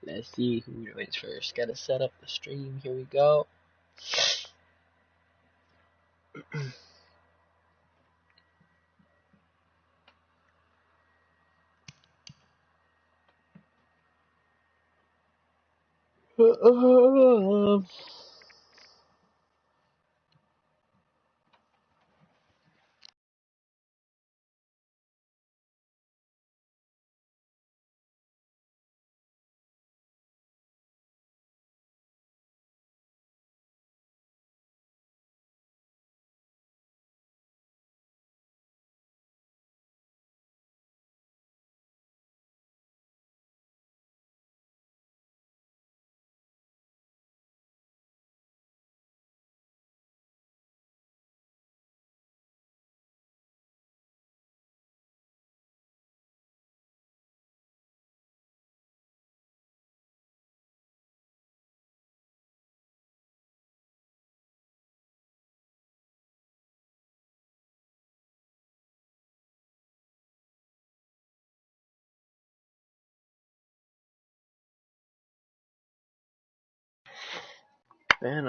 Let's see who wins first. Gotta set up the stream. Here we go. Man,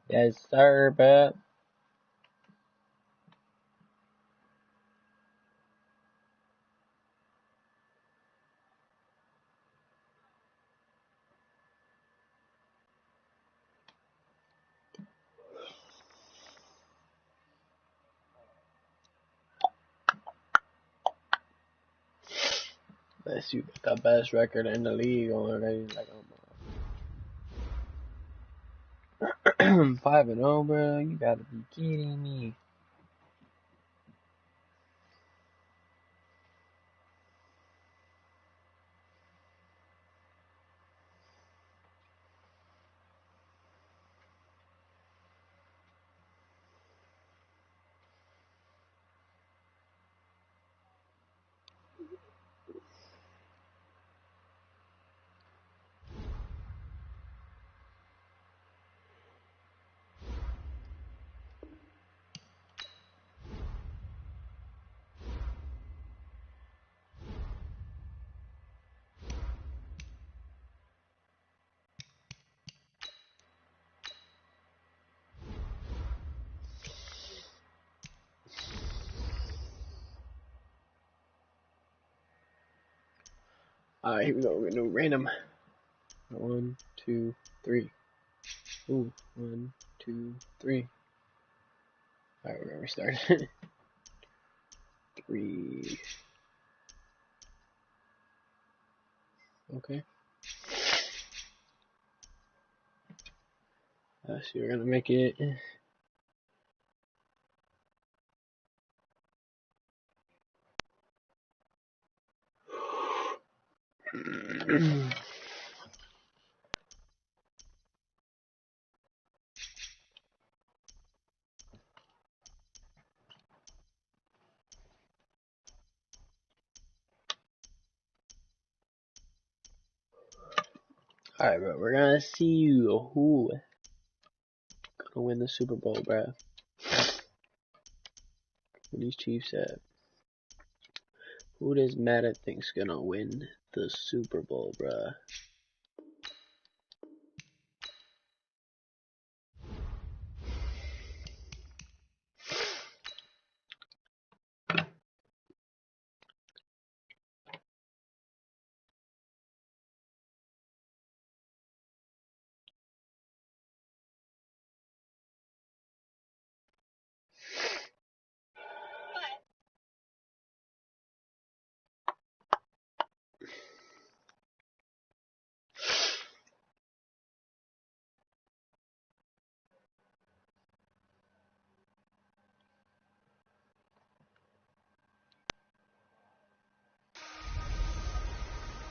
yes, sir, bruh. Let's see the best record in the league already. Like, 5-0, bro. You gotta be kidding me. Alright, here we go. We're gonna do random. 1, 2, 3. Ooh, 1, 2, 3. Alright, we're gonna restart. 3. Okay. So we're gonna make it. Alright, bro. We're gonna see who gonna win the Super Bowl, bro. Who these Chiefs at? Who does Madden think's gonna win the Super Bowl, bro?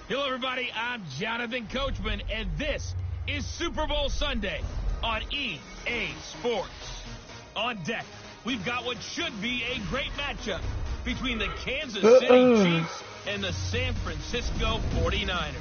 Hello, everybody. I'm Jonathan Coachman, and this is Super Bowl Sunday on EA Sports. On deck, we've got what should be a great matchup between the Kansas City Chiefs and the San Francisco 49ers.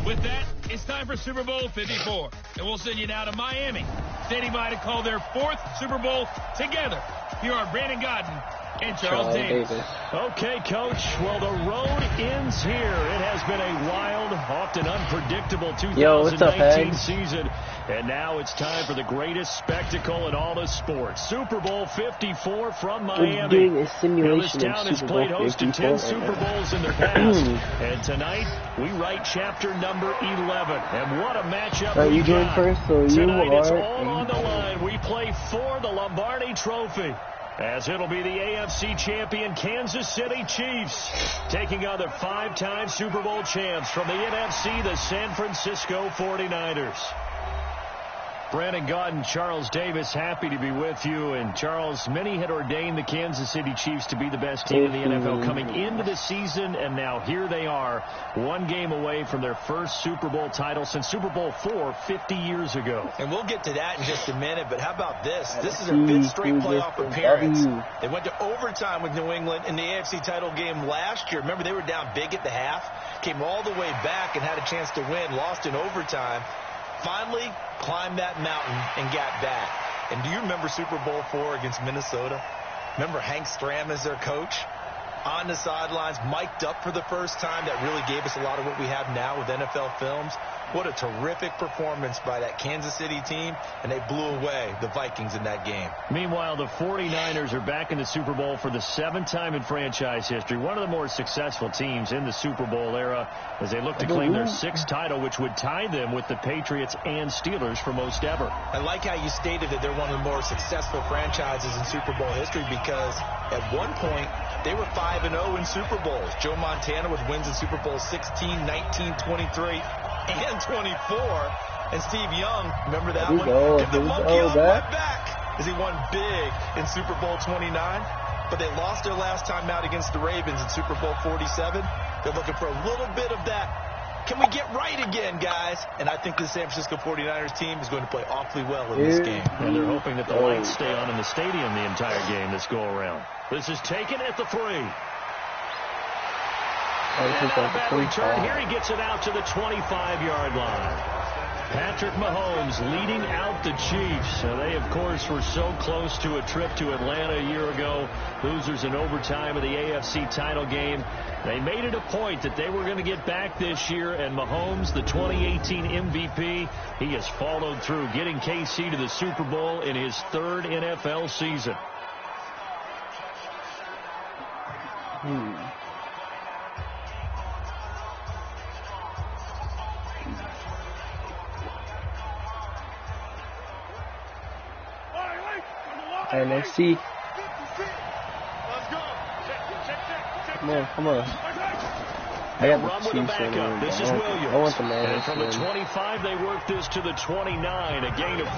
With that, it's time for Super Bowl 54, and we'll send you now to Miami, standing by to call their 4th Super Bowl together. Here are Brandon Godden and Charles Davis. Okay, Coach. Well, the road ends here. It has been a wild, often unpredictable 2019 season. And now it's time for the greatest spectacle in all of sports. Super Bowl 54 from Miami. We're doing a simulation this town has played host to 10 Super Bowls in their past. And tonight, we write chapter number 11. And what a matchup are you doing first? So tonight, you it's are all on the line. We play for the Lombardi Trophy, as it'll be the AFC champion Kansas City Chiefs taking on the 5-time Super Bowl champs from the NFC, the San Francisco 49ers. Brandon Godden, Charles Davis, happy to be with you. And Charles, many had ordained the Kansas City Chiefs to be the best team in the NFL coming into the season, and now here they are, one game away from their first Super Bowl title since Super Bowl IV 50 years ago. And we'll get to that in just a minute, but how about this? This is their 5th straight playoff appearance. They went to overtime with New England in the AFC title game last year. Remember, they were down big at the half, came all the way back and had a chance to win, lost in overtime. Finally climbed that mountain and got back. And do you remember Super Bowl IV against Minnesota? Remember Hank Stram as their coach? On the sidelines, mic'd up for the first time. That really gave us a lot of what we have now with NFL films. What a terrific performance by that Kansas City team, and they blew away the Vikings in that game. Meanwhile, the 49ers are back in the Super Bowl for the 7th time in franchise history. One of the more successful teams in the Super Bowl era as they look to claim their 6th title, which would tie them with the Patriots and Steelers for most ever. I like how you stated that they're one of the more successful franchises in Super Bowl history because at one point they were 5-0 in Super Bowls. Joe Montana with wins in Super Bowl 16, 19, 23, and 24. And Steve Young, remember that one? Did the monkey off my back as he won big in Super Bowl 29. But they lost their last time out against the Ravens in Super Bowl 47. They're looking for a little bit of that. Can we get right again, guys? And I think the San Francisco 49ers team is going to play awfully well in this game. And they're hoping that the lights stay on in the stadium the entire game this go-around. This is taken at the 3. And on a bad return, here he gets it out to the 25-yard line. Patrick Mahomes leading out the Chiefs. They, of course, were so close to a trip to Atlanta a year ago. Losers in overtime of the AFC title game. They made it a point that they were going to get back this year, and Mahomes, the 2018 MVP, he has followed through, getting KC to the Super Bowl in his 3rd NFL season. NFC. Come on. I got the Chiefs in there. This is Williams. I want the man. And from the 25, they work this to the 29, a gain of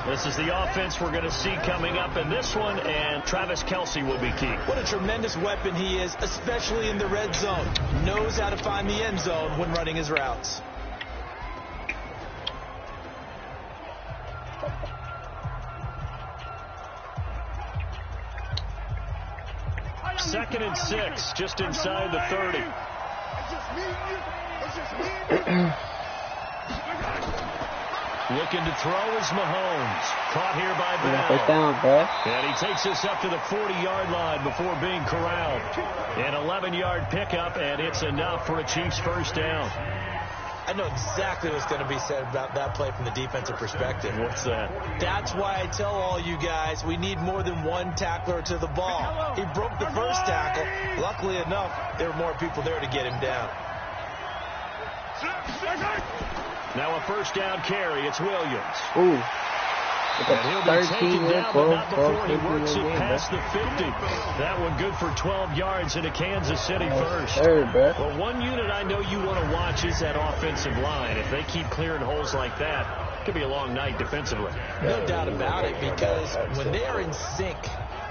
4. This is the offense we're going to see coming up in this one, and Travis Kelce will be key. What a tremendous weapon he is, especially in the red zone. Knows how to find the end zone when running his routes. Second and 6, just inside the 30. Looking to throw is Mahomes. Caught here by Bell. And he takes this up to the 40-yard line before being corralled. An 11-yard pickup, and it's enough for a Chiefs first down. I know exactly what's going to be said about that play from the defensive perspective. What's that? That's why I tell all you guys we need more than one tackler to the ball. He broke the first tackle. Luckily enough, there were more people there to get him down. Now a first down carry. It's Williams. Ooh. And he'll be taken down, but not before he works it past the 50. That one good for 12 yards into Kansas City first. Well, one unit I know you want to watch is that offensive line. If they keep clearing holes like that, it could be a long night defensively. No doubt about it, because when they are in sync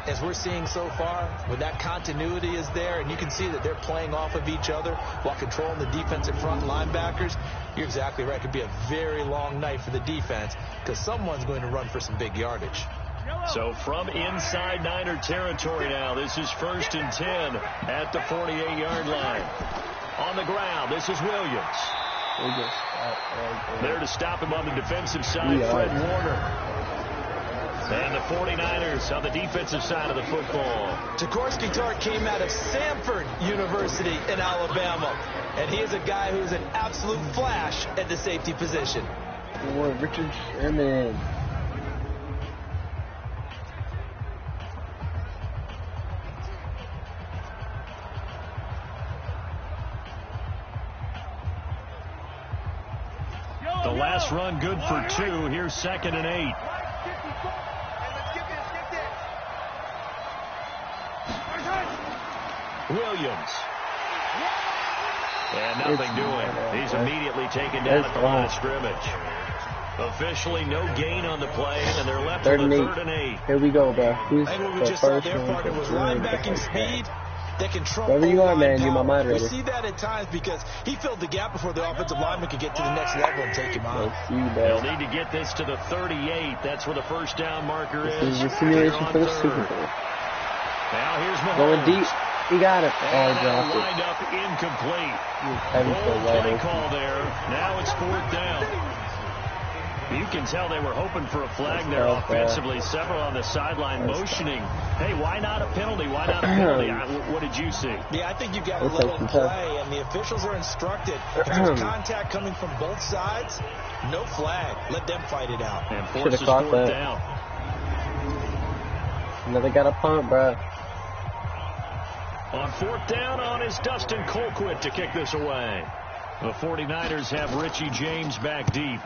as we're seeing so far, when that continuity is there and you can see that they're playing off of each other while controlling the defensive front linebackers, you're exactly right. It could be a very long night for the defense because someone's going to run for some big yardage. So from inside Niner territory now, this is 1st and 10 at the 48-yard line. On the ground, this is Williams. There to stop him on the defensive side, Fred Warner. And the 49ers on the defensive side of the football. Jaworski Tartt came out of Samford University in Alabama. And he is a guy who's an absolute flash at the safety position. Richard Sherman. The last run good for 2. Here's 2nd and 8. Williams. And nothing doing. He's immediately taken down at the line of scrimmage. Officially no gain on the play, and they're left with a 3rd and 8. Here we go, bro. Who's I think what we the just saw first there, one partner, was linebacking speed that can trump wherever you are, O-line man, you're my power. moderator. We see that at times because he filled the gap before the offensive lineman could get to the next level and take him out. They'll need to get this to the 38. That's where the first down marker is. This is the simulation for the Super Bowl. Now here's Mahomes. Going deep. He got it. Oh, dropped it. Lined up incomplete. Bold play call there. Now it's 4th down. You can tell they were hoping for a flag there offensively. Several on the sideline motioning. Hey, why not a penalty? Why not a penalty? What did you see? Yeah, I think you got to let them play, and the officials are instructed. If there's contact coming from both sides, no flag. Let them fight it out. And forces 4th down. Now they got a punt, bro. On 4th down on is Dustin Colquitt to kick this away. The 49ers have Richie James back deep.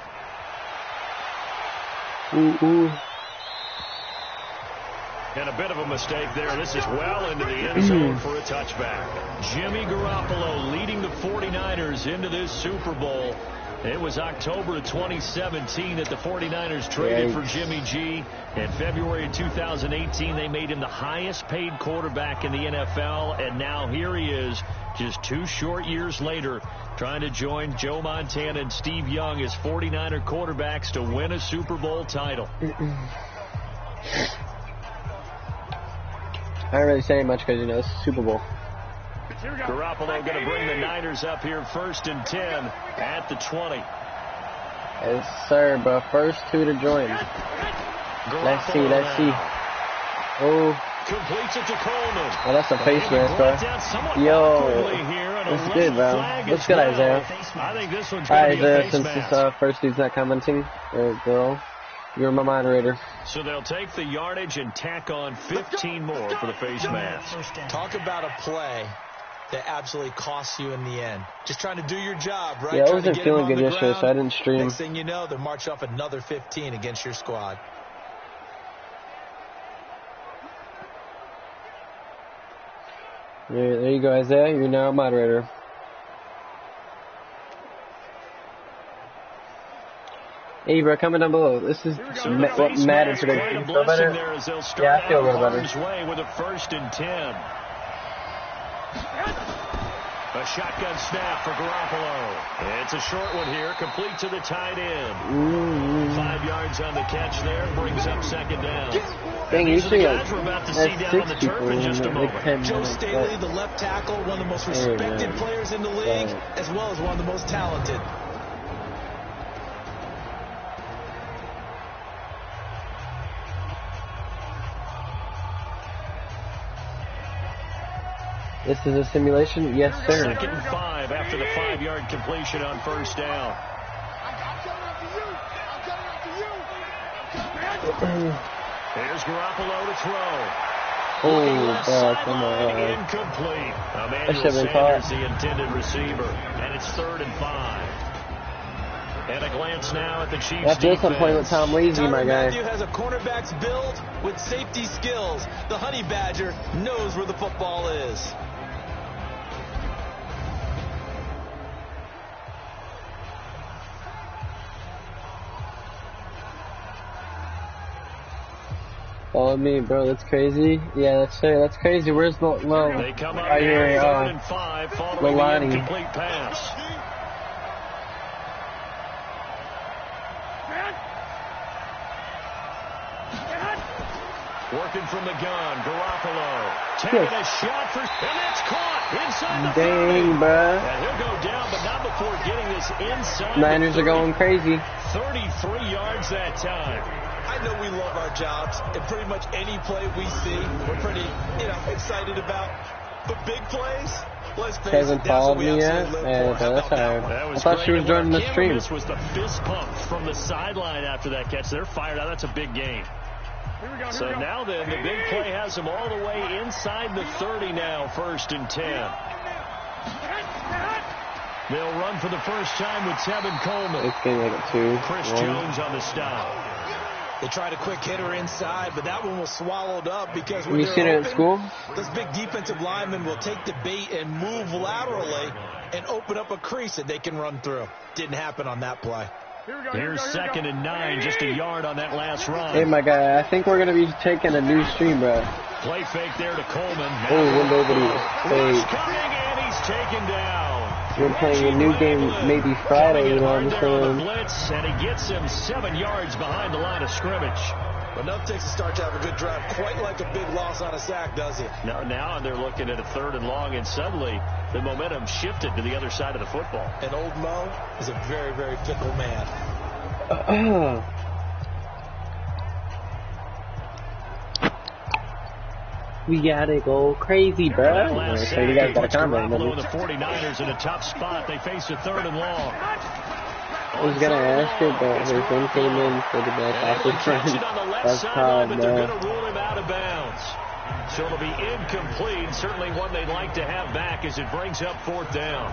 Ooh. And a bit of a mistake there. This is well into the end zone for a touchback. Jimmy Garoppolo leading the 49ers into this Super Bowl. It was October of 2017 that the 49ers traded for Jimmy G. In February of 2018, they made him the highest paid quarterback in the NFL. And now here he is, just 2 short years later, trying to join Joe Montana and Steve Young as 49er quarterbacks to win a Super Bowl title. I don't really say much because, you know, it's Super Bowl. Garoppolo going to bring the Niners up here 1st and 10 at the 20. Yes, sir, bro. First 2 to join. Let's see. Oh. Completes it to Coleman. Oh, that's a face mask, bro. Yo. That's good, bro. What's good, Isaiah? I think this one's Alright, Isaiah, since this first dude's not commenting, or girl, you're my moderator. So they'll take the yardage and tack on 15 more for the face mask. Talk about a play that absolutely costs you in the end. Just trying to do your job, right? Yeah, I wasn't feeling good yesterday, so I didn't stream. Next thing you know, they'll march off another 15 against your squad. Yeah, there you go, Isaiah. You're now a moderator. Hey, bro, comment down below. This is what Madden today. Do you feel better? Yeah, I feel a little better. With a 1st and 10. A shotgun snap for Garoppolo. It's a short one here, complete to the tight end. 5 yards on the catch there, brings up 2nd down. Dang, you see guys we're about to see down on the turf in just a moment. Joe Staley, the left tackle, one of the most respected players in the league, as well as one of the most talented. This is a simulation? Yes, sir. 2nd and 5 after the 5-yard completion on 1st down. Here's Garoppolo to throw. Oh, God, come on. Incomplete. Emmanuel Sanders, the intended receiver. And it's 3rd and 5. And a glance now at the Chiefs' After this, I'm playing with Tom Lazy, my guy. Matthew has a cornerback's build with safety skills. The Honey Badger knows where the football is. Follow me, bro. That's crazy. Yeah, that's crazy. Where's the They come up right here? 3rd and 5 following the incomplete pass. Working from the gun, Garoppolo taking a shot for, and that's caught inside the 30. Bro. And he'll go down, but not before getting this inside. Niners are going crazy. 33 yards that time. I know we love our jobs, and pretty much any play we see, we're pretty, excited about. But big plays, let's face Hasn't it, that's what followed we me yet. absolutely live for. That's alright. I thought great. she was joining the stream. This was the fist pump from the sideline after that catch. They're fired out. That's a big gain. So now then, the big play has them all the way inside the 30 now, 1st and 10. They'll run for the first time with Tevin Coleman. It's getting like a 2. Chris Jones on the stop. They tried a quick hitter inside, but that one was swallowed up because when you they're seen it open, at school? this big defensive lineman will take the bait and move laterally and open up a crease that they can run through. Didn't happen on that play. Here's 2nd and 9, just a yard on that last run. Hey, my guy, I think we're going to be taking a new stream, bro. Play fake there to Coleman. Oh, nobody. Rush coming, and he's taken down. We're playing a new game maybe Friday, you know what I'm saying? Blitz, and he gets him 7 yards behind the line of scrimmage. Enough takes a start to have a good drive, quite like a big loss on a sack, does it? Now they're looking at a 3rd and long, and suddenly the momentum shifted to the other side of the football. And old Mo is a very, very fickle man. We gotta go crazy, bro. So you guys got a comment. The 49ers in a tough spot. They face a 3rd and long. I was gonna ask it, but his son came in for the best offensive friend. That's hard, but bro. they're going to rule him out of bounds. So it'll be incomplete. Certainly one they'd like to have back as it brings up 4th down.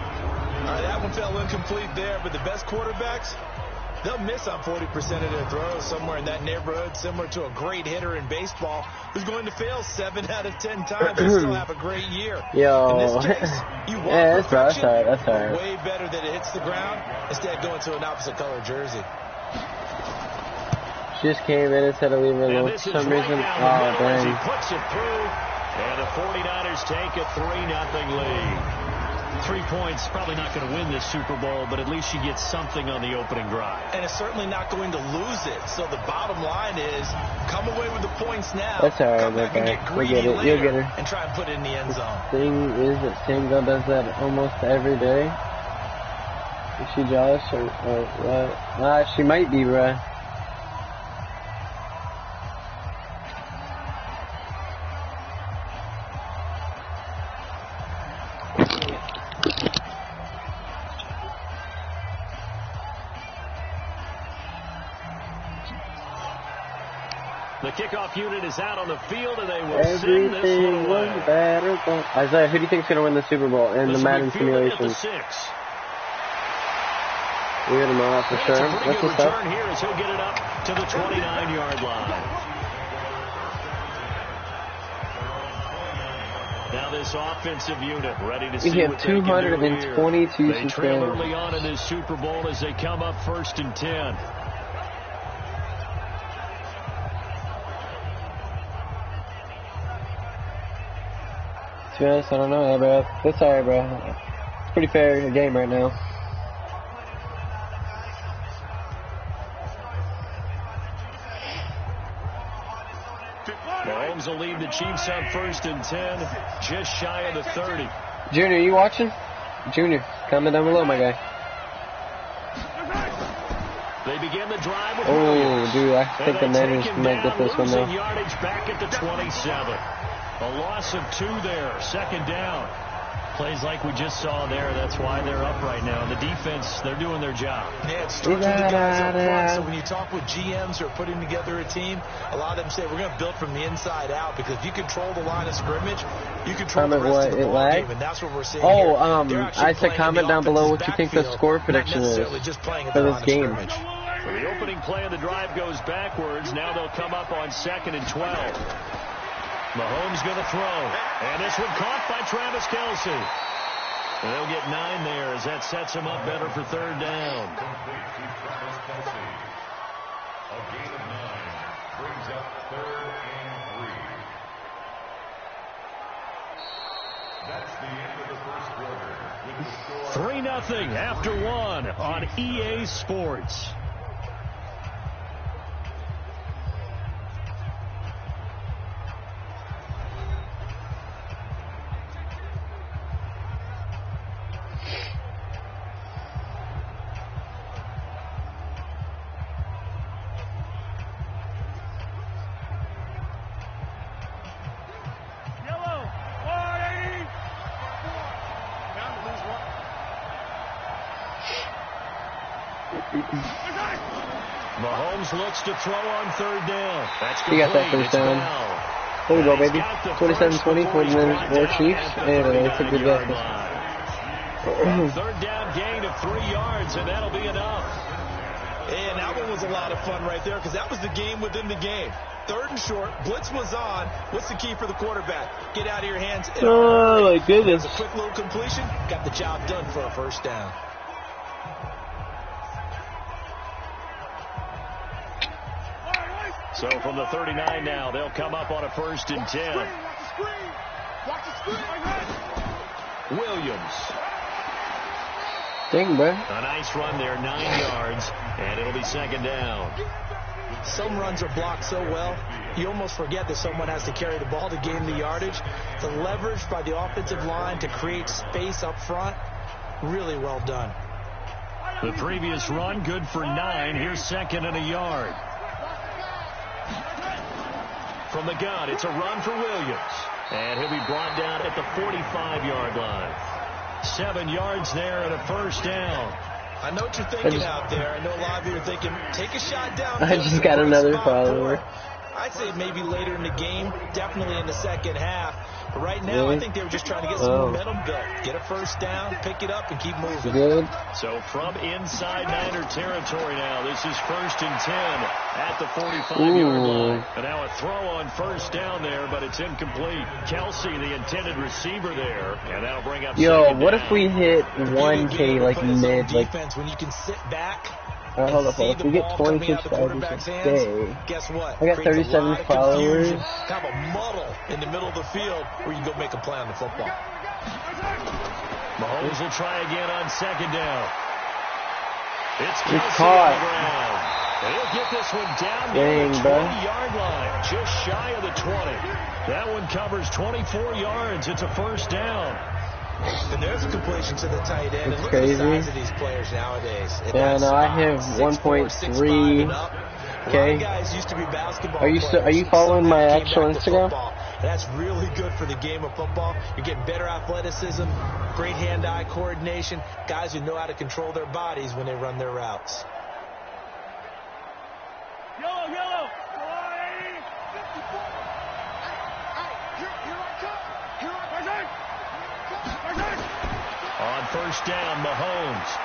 That one fell incomplete there, but the best quarterbacks, they'll miss on 40% of their throws, somewhere in that neighborhood, similar to a great hitter in baseball who's going to fail 7 out of 10 times and still have a great year. Yo. In this case, you want yeah, perfection, that's all right. way better than it hits the ground, instead going to an opposite color jersey. She just came in instead of leaving it alone for some reason. Oh, dang. He puts it through, and the 49ers take a 3-0 lead. 3 points, probably not going to win this Super Bowl, but at least she gets something on the opening drive. And it's certainly not going to lose it. So the bottom line is, come away with the points now. That's all right, come back and get greedy it. later You'll get her. and try and put it in the end zone. The thing is that Sam girl does that almost every day. Is she jealous or what? She might be, bruh. The kickoff unit is out on the field, and they will send this Everything one was away. better. Isaiah, who do you think is going to win the Super Bowl in the Madden simulations? We got him out for sure. That's a pretty That's good what's up. return here as he'll get it up to the 29-yard line. Now this offensive unit ready to see We have what they can do 222 here. They trail subscribers. early on in this Super Bowl as they come up 1st and 10. To be honest, I don't know, bro. That's alright, bro. It's pretty fair game right now. Mahomes will lead the Chiefs on 1st and 10, just shy of the 30. Junior, you watching? Junior, comment down below, my guy. They begin the drive with Oh, dude, I and think the they Niners take him might get down, this one, losing though. yardage back at the 27. A loss of 2 there, 2nd down. Plays like we just saw there. That's why they're up right now. And the defense, they're doing their job. Yeah, it starts with the guys up front. So when you talk with GMs who are putting together a team, a lot of them say we're going to build from the inside out, because if you control the line of scrimmage, you control the rest of the ball game, and that's what we're seeing here. I said comment down below what you think the score prediction is for this game. So the opening play of the drive goes backwards. Now they'll come up on 2nd and 12. Mahomes going to throw. And this one caught by Travis Kelce. And they'll get 9 there as that sets him up better for 3rd down. A gain of 9 brings up 3rd and 3-0 after one on EA Sports. Mahomes looks to throw on third down. That's complete. He got that first down. There we go, baby. 27-20 for the Chiefs. And it's a good guess. Third down gain of 3 yards, and that'll be enough. And that one was a lot of fun right there because that was the game within the game. Third and short, blitz was on. What's the key for the quarterback? Get out of your hands. Oh, my goodness. A quick little completion. Got the job done for a first down. So from the 39 now, they'll come up on a 1st and 10. Watch the screen. Williams. Dang, bro. A nice run there, 9 yards, and it'll be 2nd down. Some runs are blocked so well, you almost forget that someone has to carry the ball to gain the yardage. The leverage by the offensive line to create space up front, really well done. The previous run, good for 9. Here's 2nd and a yard. From the gun, it's a run for Williams. And he'll be brought down at the 45-yard line. 7 yards there and a first down. I know what you're thinking out there. I know a lot of you are thinking, take a shot down. I just got another follower. I'd say maybe later in the game, definitely in the second half. But right now, I think they were just trying to get some momentum built. Get a first down, pick it up, and keep moving. Good. So from inside Niner territory now, this is 1st and 10 at the 45-yard line. And now a throw on first down there, but it's incomplete. Kelsey, the intended receiver there, and that'll bring up what if we hit 1K like mid, like defense when you can sit back. hold up, if we get 20 subscribers a day, guess what? I got 37 followers. Kind of a muddle in the middle of the field where you can go make a play on the football. Mahomes will try again on 2nd down. It's Kelsey on the ground. And he'll get this one down near the 20-yard line, just shy of the 20. That one covers 24 yards. It's a first down. And there's a completion to the tight end. It's and look crazy. at the size of these players nowadays. Yeah, no, I have 1.3K. Guys used to be basketball Are you following my actual Instagram? That's really good for the game of football. You're getting better athleticism, great hand-eye coordination, guys who know how to control their bodies when they run their routes. Yellow. On first down, Mahomes.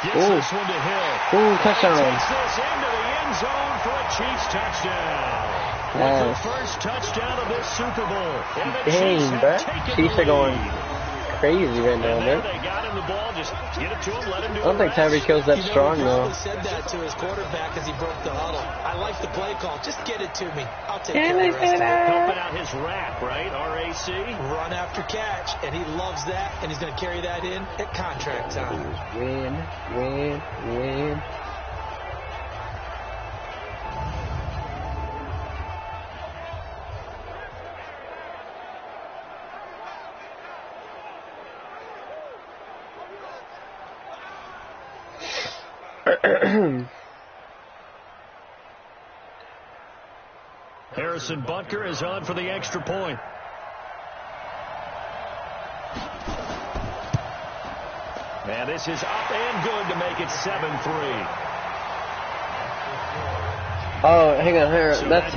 Gets this one to Hill. Touchdown. Takes this into the end zone for a Chiefs touchdown. With the first touchdown of this Super Bowl. And the Dang, bro. Chiefs are going crazy right now, man. They got him the ball. Just get it to him, let him do it. I don't think Tyreek Hill's that strong, though. He said that to his quarterback as he broke the huddle. I like the play call. Just get it to me. I'll take care of the rest of it. Helping out his RAC, right? R-A-C. Run after catch, and he loves that, and he's going to carry that in at contract time. Win. Harrison Butker is on for the extra point. And this is up and good to make it 7-3. Oh, hang on, here. That's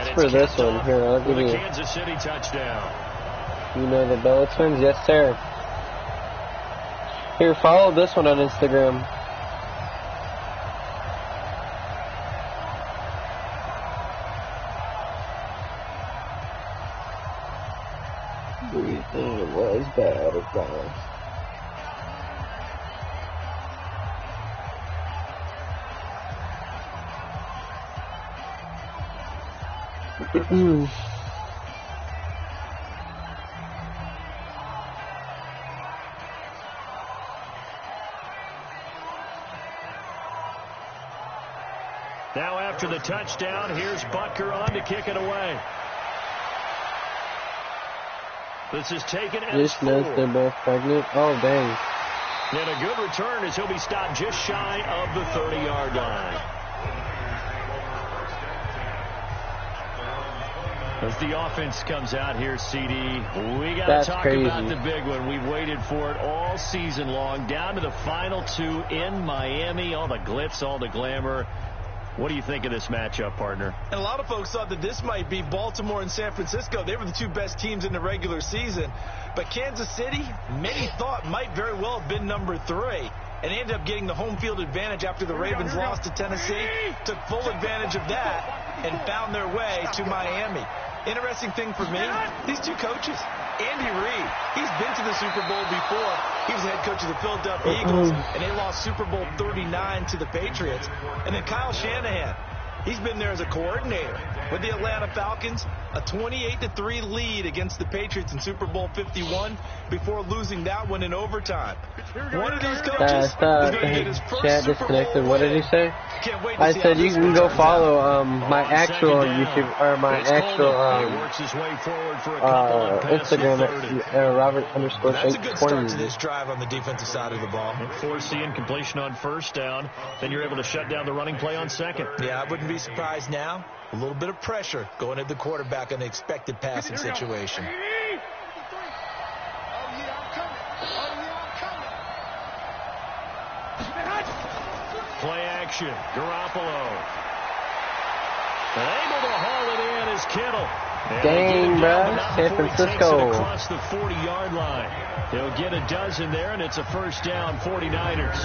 for this one. Here, I'll give you. Kansas City touchdown. You know the Bella Twins? Yes, sir. Here, follow this one on Instagram. Do you think it was bad or bad? Now after the touchdown, here's Butker on to kick it away. This is taken as Just knows they're both pregnant. Oh, dang. And a good return as he'll be stopped just shy of the 30-yard line. As the offense comes out here, CD, we got to talk about the big one. We've waited for it all season long, down to the final two in Miami. All the glitz, all the glamour. What do you think of this matchup, partner? And a lot of folks thought that this might be Baltimore and San Francisco. They were the two best teams in the regular season. But Kansas City, many thought might very well have been number 3. And they ended up getting the home field advantage after the Ravens lost to Tennessee. Took full advantage of that and found their way to Miami. Interesting thing for me, these two coaches, Andy Reid, he's been to the Super Bowl before. He was the head coach of the Philadelphia Eagles, and they lost Super Bowl 39 to the Patriots. And then Kyle Shanahan, he's been there as a coordinator with the Atlanta Falcons, a 28-3 lead against the Patriots in Super Bowl 51 before losing that one in overtime. One of these coaches is going to get his first Chat Super Bowl disconnected. What did he say? Can't wait to I see said how you this can one go turns follow out. my actual YouTube or my actual Instagram at Robert_Shank20. That's a good start to this drive on the defensive side of the ball. Forcing completion on first down. Then you're able to shut down the running play on second. Yeah, I wouldn't be surprised now. A little bit of pressure going at the quarterback on the expected passing situation. Play action. Garoppolo. Able to haul it in is Kittle. Dang, bro. San Francisco. Across the 40-yard line. They'll get a dozen there, and it's a first down, 49ers.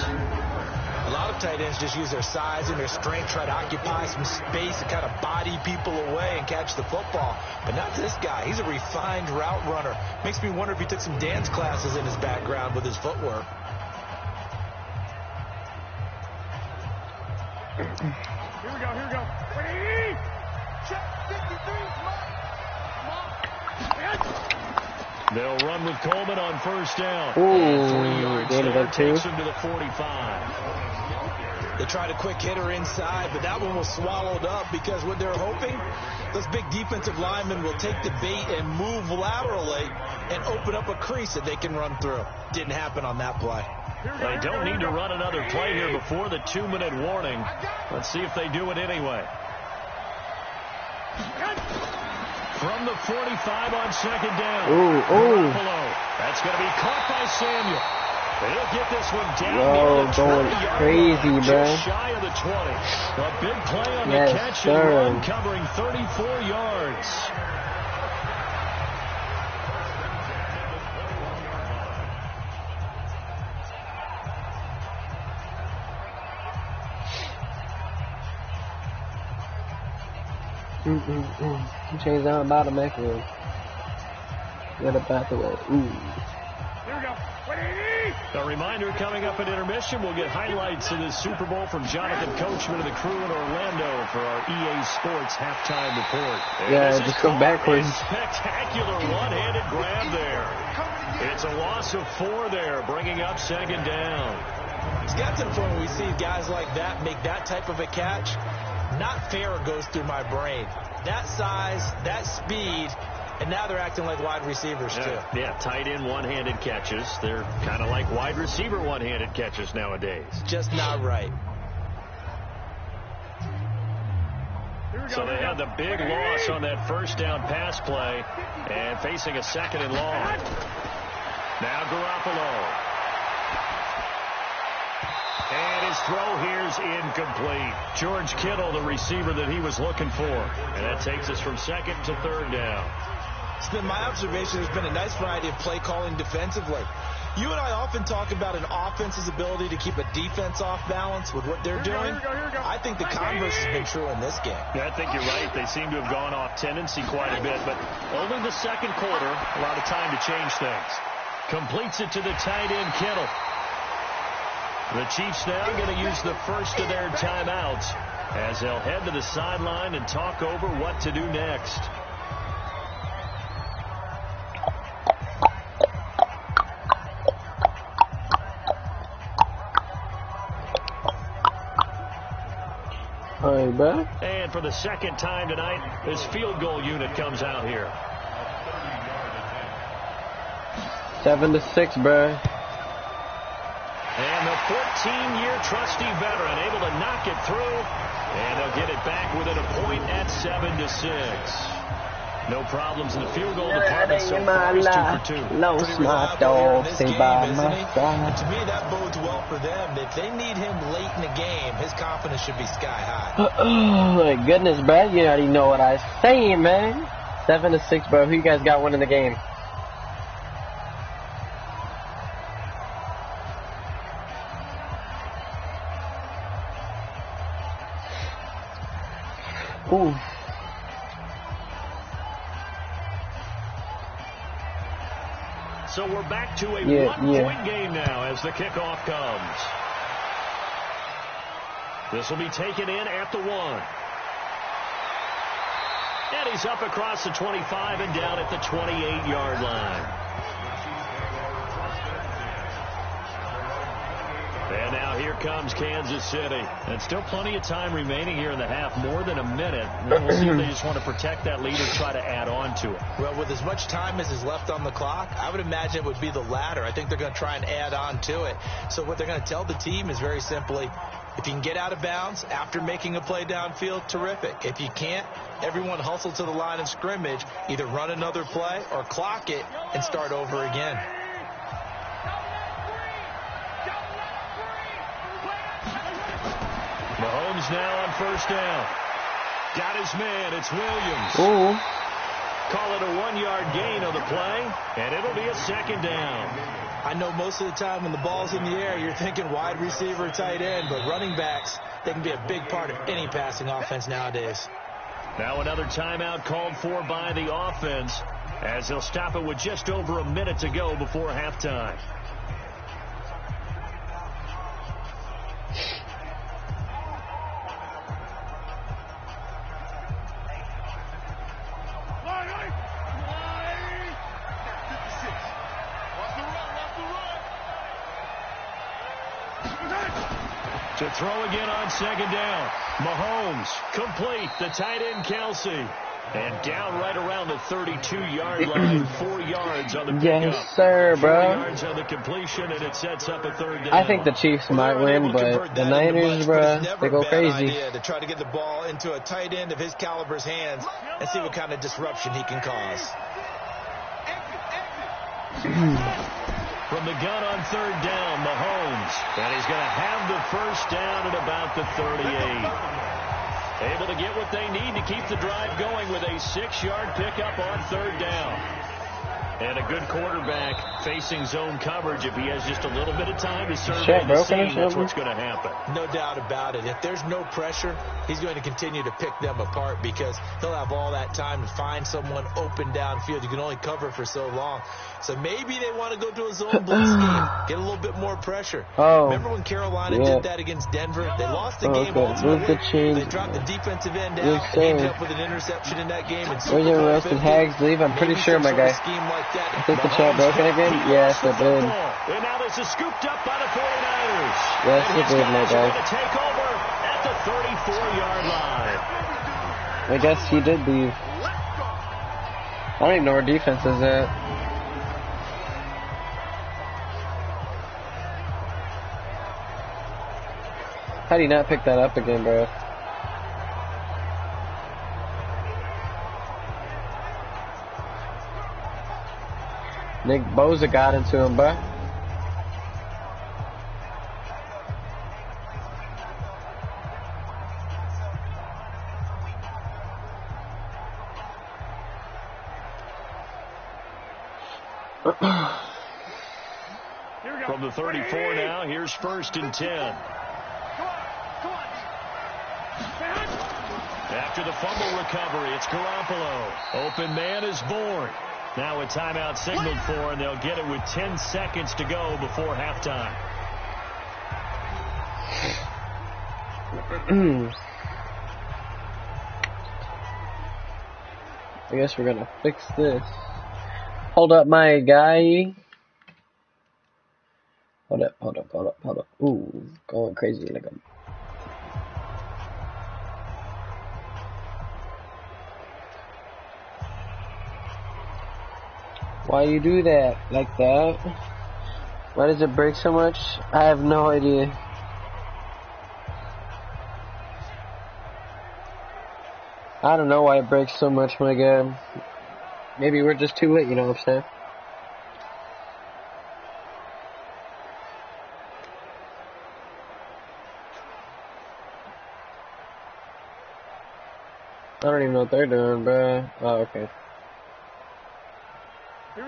A lot of tight ends just use their size and their strength, try to occupy some space and kind of body people away and catch the football. But not this guy. He's a refined route runner. Makes me wonder if he took some dance classes in his background with his footwork. Here we go, here we go. Ready? Check 53. They'll run with Coleman on first down. Ooh, gain of 2. Takes him to the 45. They tried a quick hitter inside, but that one was swallowed up because what they're hoping, those big defensive linemen will take the bait and move laterally and open up a crease that they can run through. Didn't happen on that play. They don't need to run another play here before the 2-minute warning. Let's see if they do it anyway. From the 45 on second down. Ooh. That's going to be caught by Samuel. They'll get this one down. Going crazy, bro. Just shy of the 20. A big play on the catch sir. and run, covering 34 yards. Change out about a macro. Get up out the way. Ooh. Here we go. Ready? A reminder coming up at intermission, we'll get highlights of this Super Bowl from Jonathan Coachman and the crew in Orlando for our EA Sports halftime report. Yeah, just go backwards. Spectacular one-handed grab there. It's a loss of 4 there, bringing up second down. It's got to the point where we see guys like that make that type of a catch. Not fair goes through my brain. That size, that speed, and now they're acting like wide receivers too. Yeah, tight end one-handed catches. They're kind of like wide receiver one-handed catches nowadays. Just not right. So they had the big loss on that first down pass play and facing a second and long. Now Garoppolo. And his throw here's incomplete. George Kittle, the receiver that he was looking for. And that takes us from second to third down. It's been my observation there's been a nice variety of play calling defensively. You and I often talk about an offense's ability to keep a defense off balance with what they're doing. I think the converse has been true in this game. Yeah, I think you're right. They seem to have gone off tendency quite a bit, but only the second quarter, a lot of time to change things. Completes it to the tight end, Kittle. The Chiefs now going to use the first of their timeouts as they'll head to the sideline and talk over what to do next. Alright, bro. And for the second time tonight, this field goal unit comes out here. 7-6, bro. And the 14-year trusty veteran able to knock it through. And they'll get it back within a point at 7-6. No problems in the field goal department so far. He's 2 for 2. Lost my dog, stay by my side. To me, that bodes well for them. If they need him late in the game, his confidence should be sky high. Oh my goodness, bro. You already know what I'm saying, man. 7-6, bro. Who you guys got winning the game? Ooh. So we're back to a one-point game now as the kickoff comes. This will be taken in at the 1. And he's up across the 25 and down at the 28-yard line. And now here comes Kansas City. And still plenty of time remaining here in the half, more than a minute. We'll see if they just want to protect that lead or try to add on to it. Well, with as much time as is left on the clock, I would imagine it would be the latter. I think they're going to try and add on to it. So what they're going to tell the team is very simply, if you can get out of bounds after making a play downfield, terrific. If you can't, everyone hustle to the line of scrimmage, either run another play or clock it and start over again. Mahomes now on first down. Got his man. It's Williams. Ooh. Call it a 1-yard gain on the play, and it'll be a second down. I know most of the time when the ball's in the air, you're thinking wide receiver, tight end, but running backs, they can be a big part of any passing offense nowadays. Now another timeout called for by the offense as they'll stop it with just over a minute to go before halftime. To throw again on second down. Mahomes complete. The tight end Kelsey. And down right around the 32-yard line. 4 yards on the pickup. Yes, sir, bro. 4 yards on the completion, and it sets up a third down. I think the Chiefs might win, but the Niners, bro, they go crazy. To try to get the ball into a tight end of his caliber's hands and see what kind of disruption he can cause. From the gun on third down, Mahomes. And he's going to have the first down at about the 38. Able to get what they need to keep the drive going with a 6-yard pickup on third down. And a good quarterback facing zone coverage. If he has just a little bit of time to survey the scene, that's what's going to happen. No doubt about it. If there's no pressure, he's going to continue to pick them apart because he'll have all that time to find someone open downfield. You can only cover for so long. So maybe they want to go to a zone blitz scheme, get a little bit more pressure. Remember when Carolina did that against Denver? They lost the game ultimately. They dropped the defensive end out and ended up with an interception in that game. Where's your roasted hags leave? I'm pretty sure, my guy. I think the chat broken again? Yes, it did. And now this is scooped up by the 49ers. Yes, it did, my guy. To take over at the 34-yard line. I guess he did leave. I don't even know where defense is at. How do you not pick that up again, bro? Nick Bosa got into him, bro. From the 34 now, here's first and 10. After the fumble recovery, it's Garoppolo. Open man is born. Now a timeout signaled for, and they'll get it with 10 seconds to go before halftime. I guess we're gonna fix this. Hold up, my guy. Hold up. Ooh, going crazy like a... Why you do that like that? Why does it break so much? I have no idea. I don't know why it breaks so much, my God. Maybe we're just too late, you know what I'm saying? I don't even know what they're doing, bruh. Oh, okay.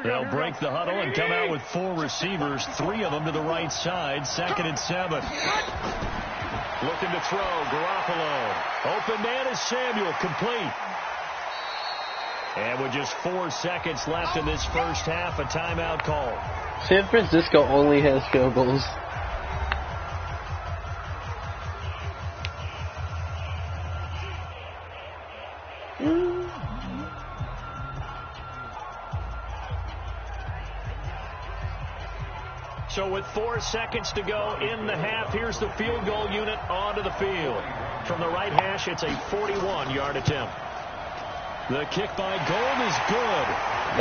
They'll break the huddle and come out with 4 receivers, 3 of them to the right side, 2nd and 7. Looking to throw, Garoppolo. Open man is Samuel, complete. And with just 4 seconds left in this first half, a timeout call. San Francisco only has field goals. So with 4 seconds to go in the half, here's the field goal unit onto the field. From the right hash, it's a 41-yard attempt. The kick by Gold is good.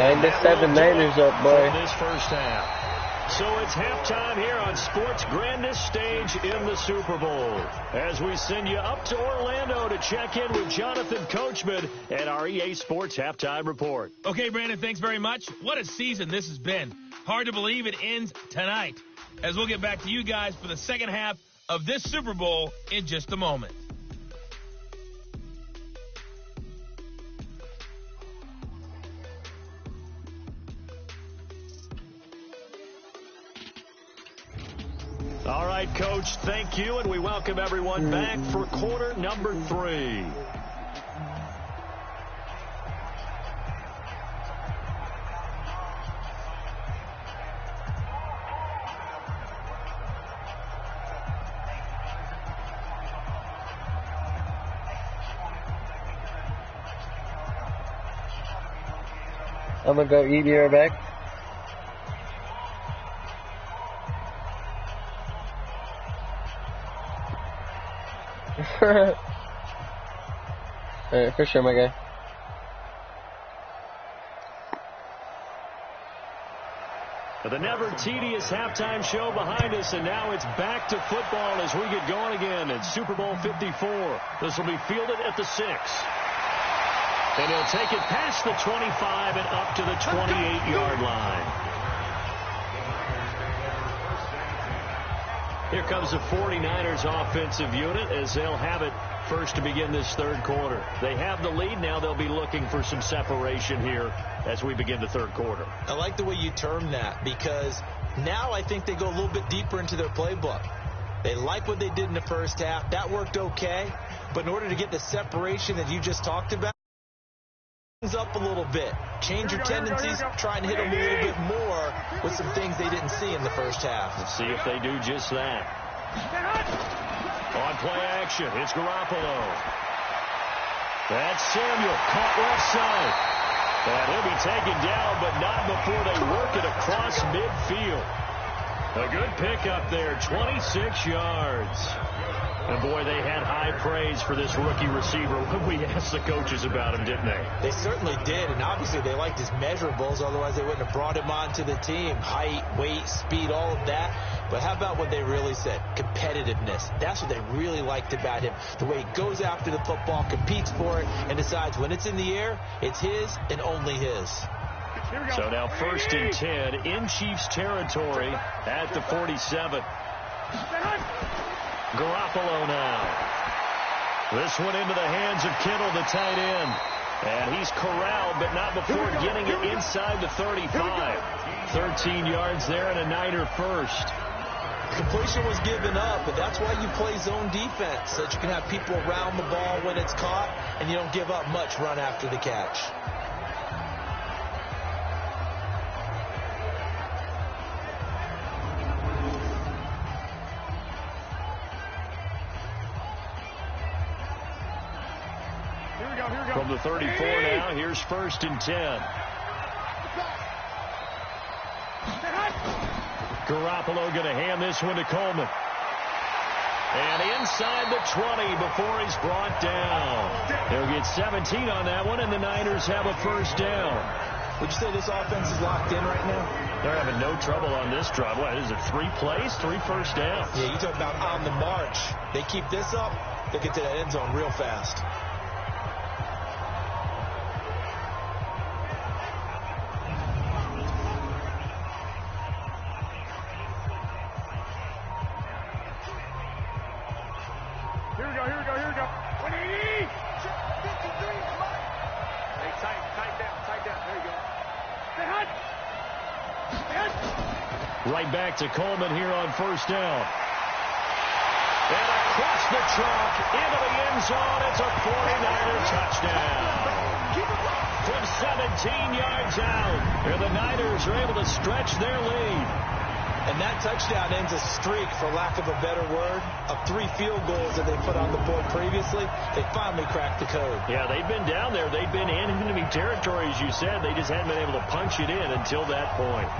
9-7 Niners up, boy. For this first half. So it's halftime here on sports' grandest stage in the Super Bowl. As we send you up to Orlando to check in with Jonathan Coachman and our EA Sports Halftime Report. Okay, Brandon, thanks very much. What a season this has been. Hard to believe it ends tonight, as we'll get back to you guys for the second half of this Super Bowl in just a moment. All right, Coach, thank you, and we welcome everyone back for quarter number 3. I'm gonna go eat your back. Alright, for sure, my guy. The never tedious halftime show behind us, and now it's back to football as we get going again in Super Bowl 54. This will be fielded at the 6. And he'll take it past the 25 and up to the 28-yard line. Here comes the 49ers offensive unit as they'll have it first to begin this third quarter. They have the lead. Now they'll be looking for some separation here as we begin the third quarter. I like the way you term that, because now I think they go a little bit deeper into their playbook. They like what they did in the first half. That worked okay. But in order to get the separation that you just talked about, things up a little bit. Change your tendencies. Try and hit them a little bit more with some things they didn't see in the first half. Let's see if they do just that. On play action, it's Garoppolo. That's Samuel, caught left side. And he'll be taken down, but not before they work it across midfield. A good pickup there, 26 yards. And, boy, they had high praise for this rookie receiver when we asked the coaches about him, didn't they? They certainly did, and obviously they liked his measurables. Otherwise, they wouldn't have brought him onto the team. Height, weight, speed, all of that. But how about what they really said? Competitiveness. That's what they really liked about him. The way he goes after the football, competes for it, and decides when it's in the air, it's his and only his. So now 1st and 10 in Chiefs territory at the 47. Garoppolo now. This one into the hands of Kittle, the tight end. And he's corralled, but not before getting it inside the 35. 13 yards there and a Niner first. Completion was given up, but that's why you play zone defense, so that you can have people around the ball when it's caught, and you don't give up much run after the catch. From the 34 now, here's 1st and 10. Garoppolo going to hand this one to Coleman. And inside the 20 before he's brought down. They'll get 17 on that one, and the Niners have a first down. Would you say this offense is locked in right now? They're having no trouble on this drive. What is it, 3 plays, 3 first downs? Yeah, you talk about on the march. They keep this up, they get to that end zone real fast. Here we go. 180. 53. Hey, tight down. There you go. Hey, hut. Right back to Coleman here on first down. And across the chalk into the end zone. It's a 49er touchdown. From 17 yards out. And the Niners are able to stretch their lead. And that touchdown ends a streak, for lack of a better word, of 3 field goals that they put on the board previously. They finally cracked the code. Yeah, they've been down there. They've been in enemy territory, as you said. They just hadn't been able to punch it in until that point.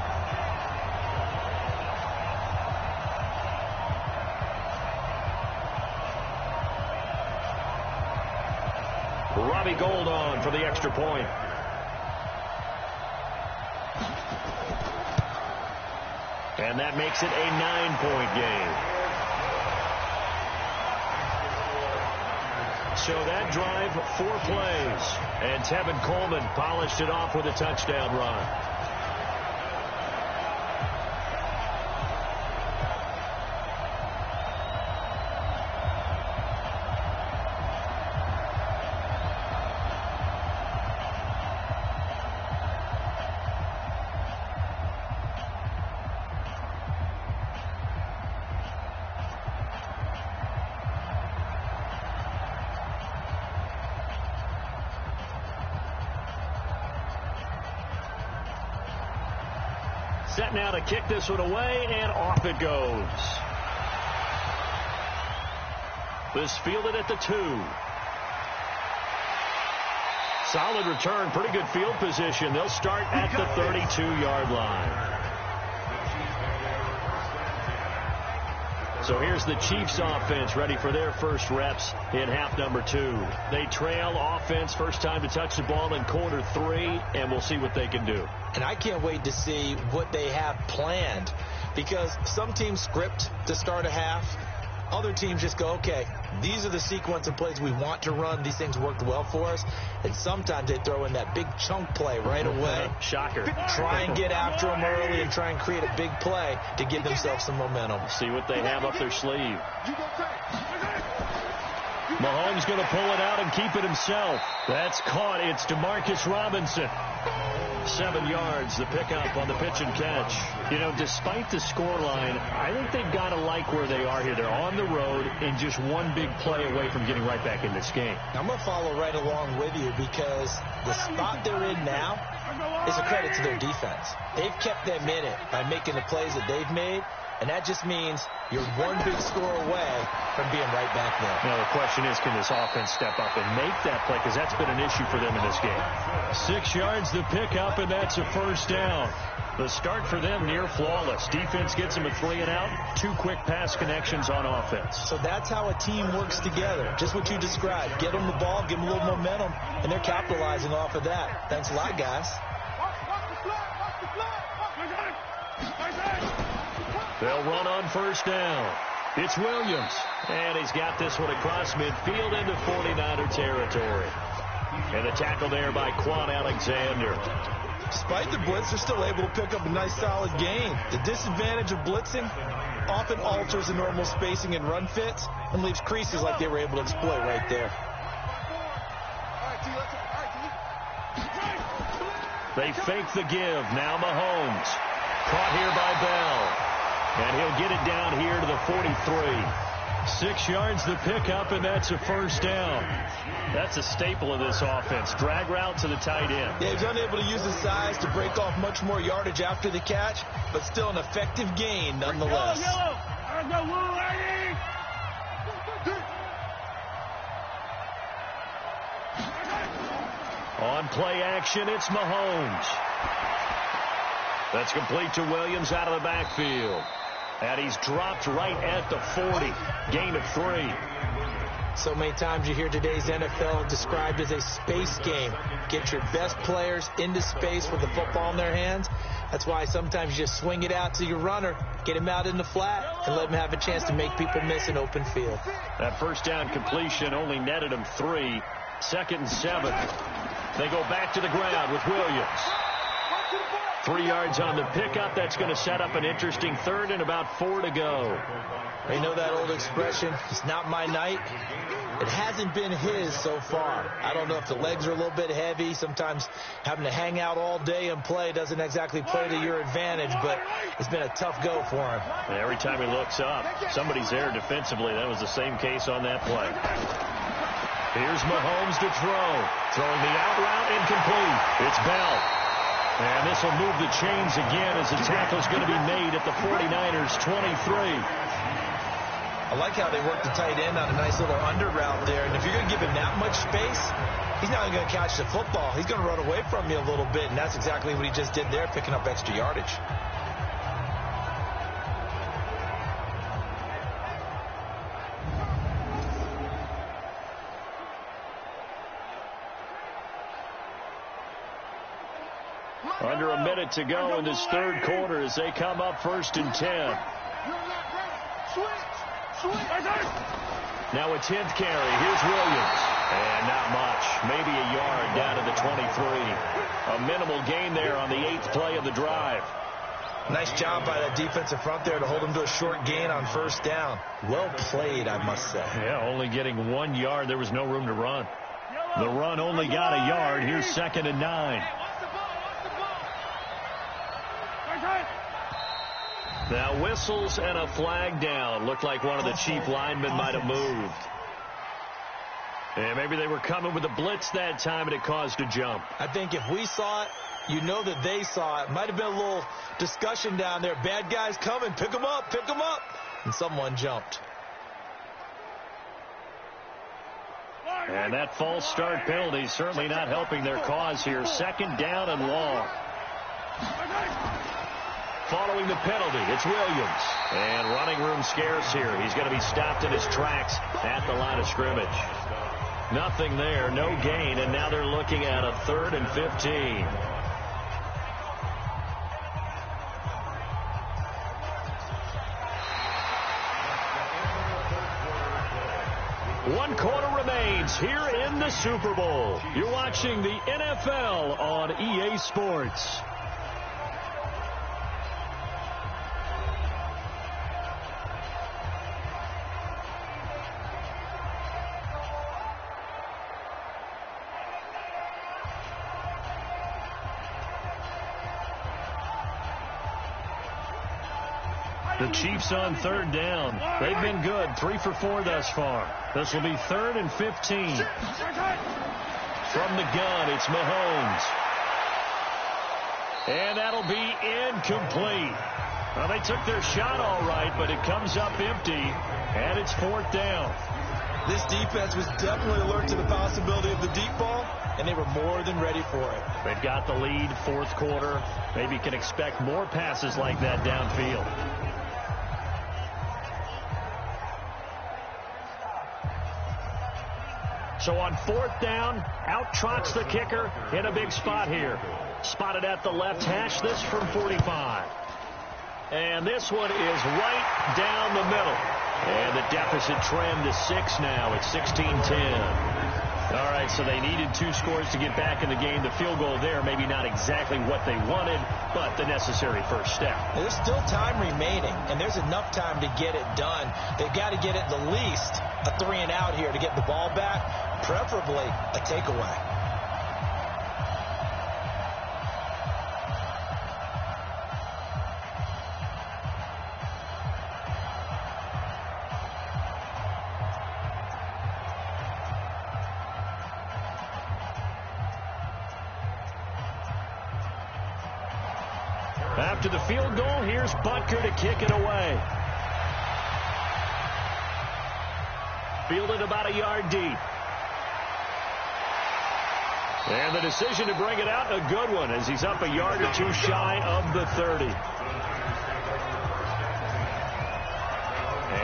Robbie Gould on for the extra point. And that makes it a 9-point game. So that drive, 4 plays. And Tevin Coleman polished it off with a touchdown run. Set now to kick this one away, and off it goes. This fielded at the 2. Solid return, pretty good field position. They'll start at the 32-yard line. So here's the Chiefs offense ready for their first reps in half number 2. They trail offense, first time to touch the ball in quarter 3, and we'll see what they can do. And I can't wait to see what they have planned, because some teams script to start a half. Other teams just go, okay, these are the sequence of plays we want to run. These things worked well for us. And sometimes they throw in that big chunk play right away. Shocker. Try and get after them early and try and create a big play to give themselves some momentum. See what they have up their sleeve. Mahomes going to pull it out and keep it himself. That's caught. It's DeMarcus Robinson. 7 yards, the pickup on the pitch and catch. You know, despite the scoreline, I think they've got to like where they are here. They're on the road and just one big play away from getting right back in this game. I'm going to follow right along with you, because the spot they're in now is a credit to their defense. They've kept them in it by making the plays that they've made, and that just means you're one big score away from being right back there. Now, the question is, can this offense step up and make that play? Because that's been an issue for them in this game. 6 yards the pickup, and that's a first down. The start for them near flawless. Defense gets them a 3 and out. 2 quick pass connections on offense. So that's how a team works together. Just what you described. Get them the ball, give them a little momentum, and they're capitalizing off of that. Thanks a lot, guys. They'll run on first down. It's Williams. And he's got this one across midfield into 49er territory. And a tackle there by Quan Alexander. Despite the blitz, they're still able to pick up a nice solid gain. The disadvantage of blitzing often alters the normal spacing and run fits and leaves creases like they were able to exploit right there. They fake the give. Now Mahomes. Caught here by Bell. And he'll get it down here to the 43. 6 yards the pickup, and that's a first down. That's a staple of this offense. Drag route to the tight end. Yeah, he's unable to use his size to break off much more yardage after the catch, but still an effective gain nonetheless. On play action, it's Mahomes. That's complete to Williams out of the backfield. And he's dropped right at the 40. Gain of 3. So many times you hear today's NFL described as a space game. Get your best players into space with the football in their hands. That's why sometimes you just swing it out to your runner, get him out in the flat, and let him have a chance to make people miss an open field. That first down completion only netted him 3. 2nd and 7. They go back to the ground with Williams. 3 yards on the pickup. That's going to set up an interesting 3rd and about 4 to go. You know that old expression, it's not my night? It hasn't been his so far. I don't know if the legs are a little bit heavy. Sometimes having to hang out all day and play doesn't exactly play to your advantage, but it's been a tough go for him. And every time he looks up, somebody's there defensively. That was the same case on that play. Here's Mahomes to throw. Throwing the out route, incomplete. It's Bell. And this will move the chains again as the tackle's going to be made at the 49ers 23. I like how they work the tight end on a nice little under route there. And if you're going to give him that much space, he's not going to catch the football. He's going to run away from you a little bit, and that's exactly what he just did there, picking up extra yardage. Under a minute to go in this 3rd quarter as they come up 1st and 10. Now a 10th carry. Here's Williams. And not much. Maybe a yard down to the 23. A minimal gain there on the 8th play of the drive. Nice job by that defensive front there to hold him to a short gain on 1st down. Well played, I must say. Yeah, only getting 1 yard. There was no room to run. The run only got a yard. Here's 2nd and 9. Now whistles and a flag down. Looked like one of the chief linemen might have moved. And maybe they were coming with a blitz that time and it caused a jump. I think if we saw it, you know that they saw it. Might have been a little discussion down there. Bad guys coming. Pick them up. Pick them up. And someone jumped. And that false start penalty certainly not helping their cause here. 2nd down and long. Following the penalty, it's Williams. And running room scarce here. He's going to be stopped in his tracks at the line of scrimmage. Nothing there, no gain, and now they're looking at a 3rd and 15. One quarter remains here in the Super Bowl. You're watching the NFL on EA Sports. The Chiefs on 3rd down. They've been good. 3 for 4 thus far. This will be 3rd and 15. From the gun, it's Mahomes. And that'll be incomplete. Well, they took their shot all right, but it comes up empty, and it's 4th down. This defense was definitely alert to the possibility of the deep ball, and they were more than ready for it. They've got the lead, 4th quarter. Maybe can expect more passes like that downfield. So on 4th down, out trots the kicker in a big spot here. Spotted at the left hash, this from 45. And this one is right down the middle. And the deficit trimmed to 6 now. It's 16-10. All right, so they needed 2 scores to get back in the game. The field goal there, maybe not exactly what they wanted, but the necessary first step. There's still time remaining, and there's enough time to get it done. They've got to get at the least a 3 and out here to get the ball back, preferably a takeaway. After the field goal, here's Butker to kick it away. Fielded about a yard deep. And the decision to bring it out, a good one, as he's up a yard or 2 shy of the 30.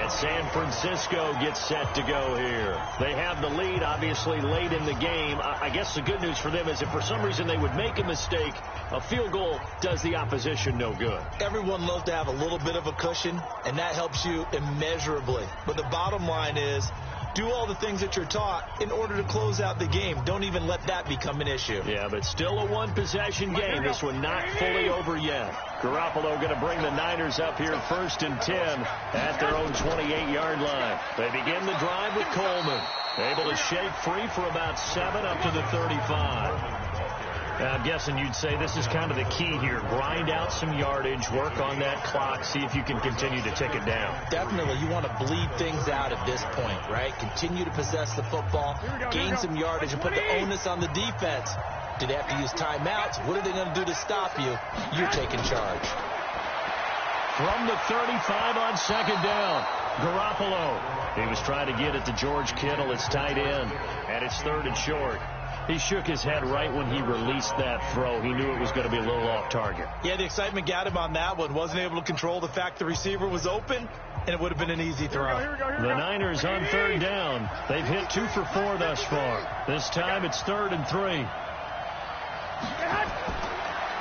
And San Francisco gets set to go here. They have the lead, obviously, late in the game. I guess the good news for them is if for some reason they would make a mistake, a field goal does the opposition no good. Everyone loves to have a little bit of a cushion, and that helps you immeasurably. But the bottom line is, do all the things that you're taught in order to close out the game. Don't even let that become an issue. Yeah, but still a one-possession game. This one not fully over yet. Garoppolo going to bring the Niners up here 1st and 10 at their own 28-yard line. They begin the drive with Coleman. Able to shake free for about 7 up to the 35. Now, I'm guessing you'd say this is kind of the key here. Grind out some yardage, work on that clock, see if you can continue to tick it down. Definitely. You want to bleed things out at this point, right? Continue to possess the football, gain some yardage, and put the onus on the defense. Do they have to use timeouts? What are they going to do to stop you? You're taking charge. From the 35 on 2nd down, Garoppolo. He was trying to get it to George Kittle. It's tight end, and it's 3rd and short. He shook his head right when he released that throw. He knew it was going to be a little off target. Yeah, the excitement got him on that one. Wasn't able to control the fact the receiver was open, and it would have been an easy throw. The Niners on 3rd down. They've hit 2 for 4 thus far. This time it's 3rd and 3.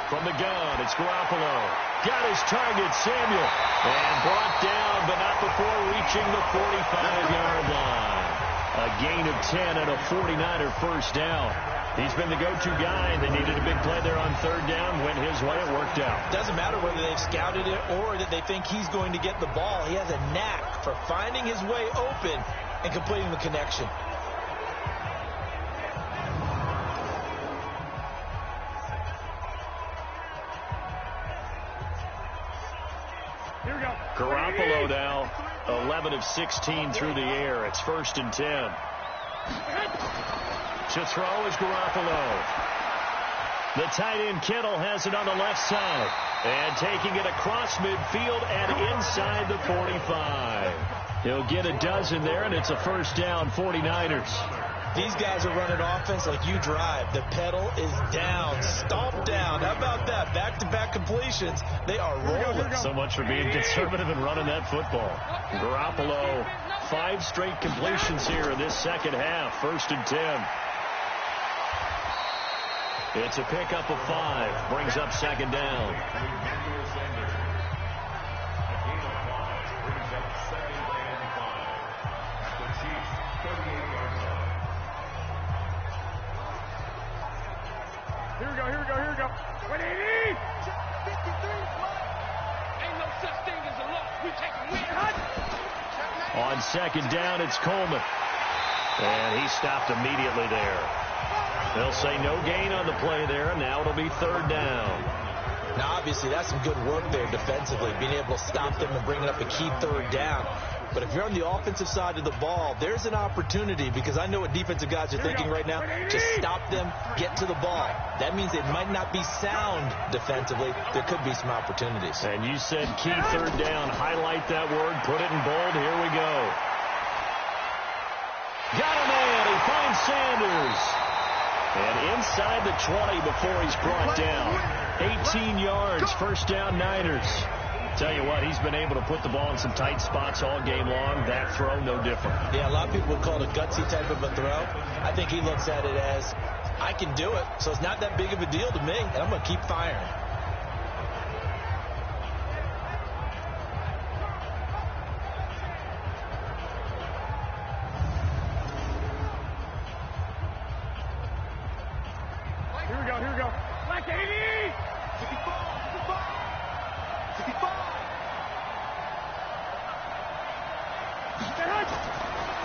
From the gun, it's Garoppolo. Got his target, Samuel. And brought down, but not before reaching the 45-yard line. A gain of 10 and a 49er first down. He's been the go-to guy. They needed a big play there on 3rd down. Went his way. It worked out. Doesn't matter whether they've scouted it or that they think he's going to get the ball. He has a knack for finding his way open and completing the connection. Garoppolo now 11 of 16 through the air. It's 1st and 10. To throw is Garoppolo. The tight end Kittle has it on the left side. And taking it across midfield and inside the 45. He'll get a dozen there, and it's a first down, 49ers. These guys are running offense like you drive. The pedal is down, stomped down. How about that? Back-to-back completions. They are rolling. So much for being conservative and running that football. Garoppolo, 5 straight completions here in this second half. 1st and 10. It's a pickup of 5. Brings up 2nd down. Here we go. 180! 53, ain't no such thing as a loss. We take a win. On 2nd down, it's Coleman. And he stopped immediately there. They'll say no gain on the play there. Now it'll be 3rd down. Now, obviously, that's some good work there defensively, being able to stop them and bringing up a key 3rd down. But if you're on the offensive side of the ball, there's an opportunity, because I know what defensive guys are thinking right now, to stop them, get to the ball. That means they might not be sound defensively. There could be some opportunities. And you said key 3rd down. Highlight that word. Put it in bold. Here we go. Got a man. He finds Sanders. And inside the 20 before he's brought down. 18 yards. First down, Niners. Tell you what, he's been able to put the ball in some tight spots all game long. That throw, no different. Yeah, a lot of people would call it a gutsy type of a throw. I think he looks at it as, I can do it, so it's not that big of a deal to me, and I'm going to keep firing. Here we go. Black 80! 55!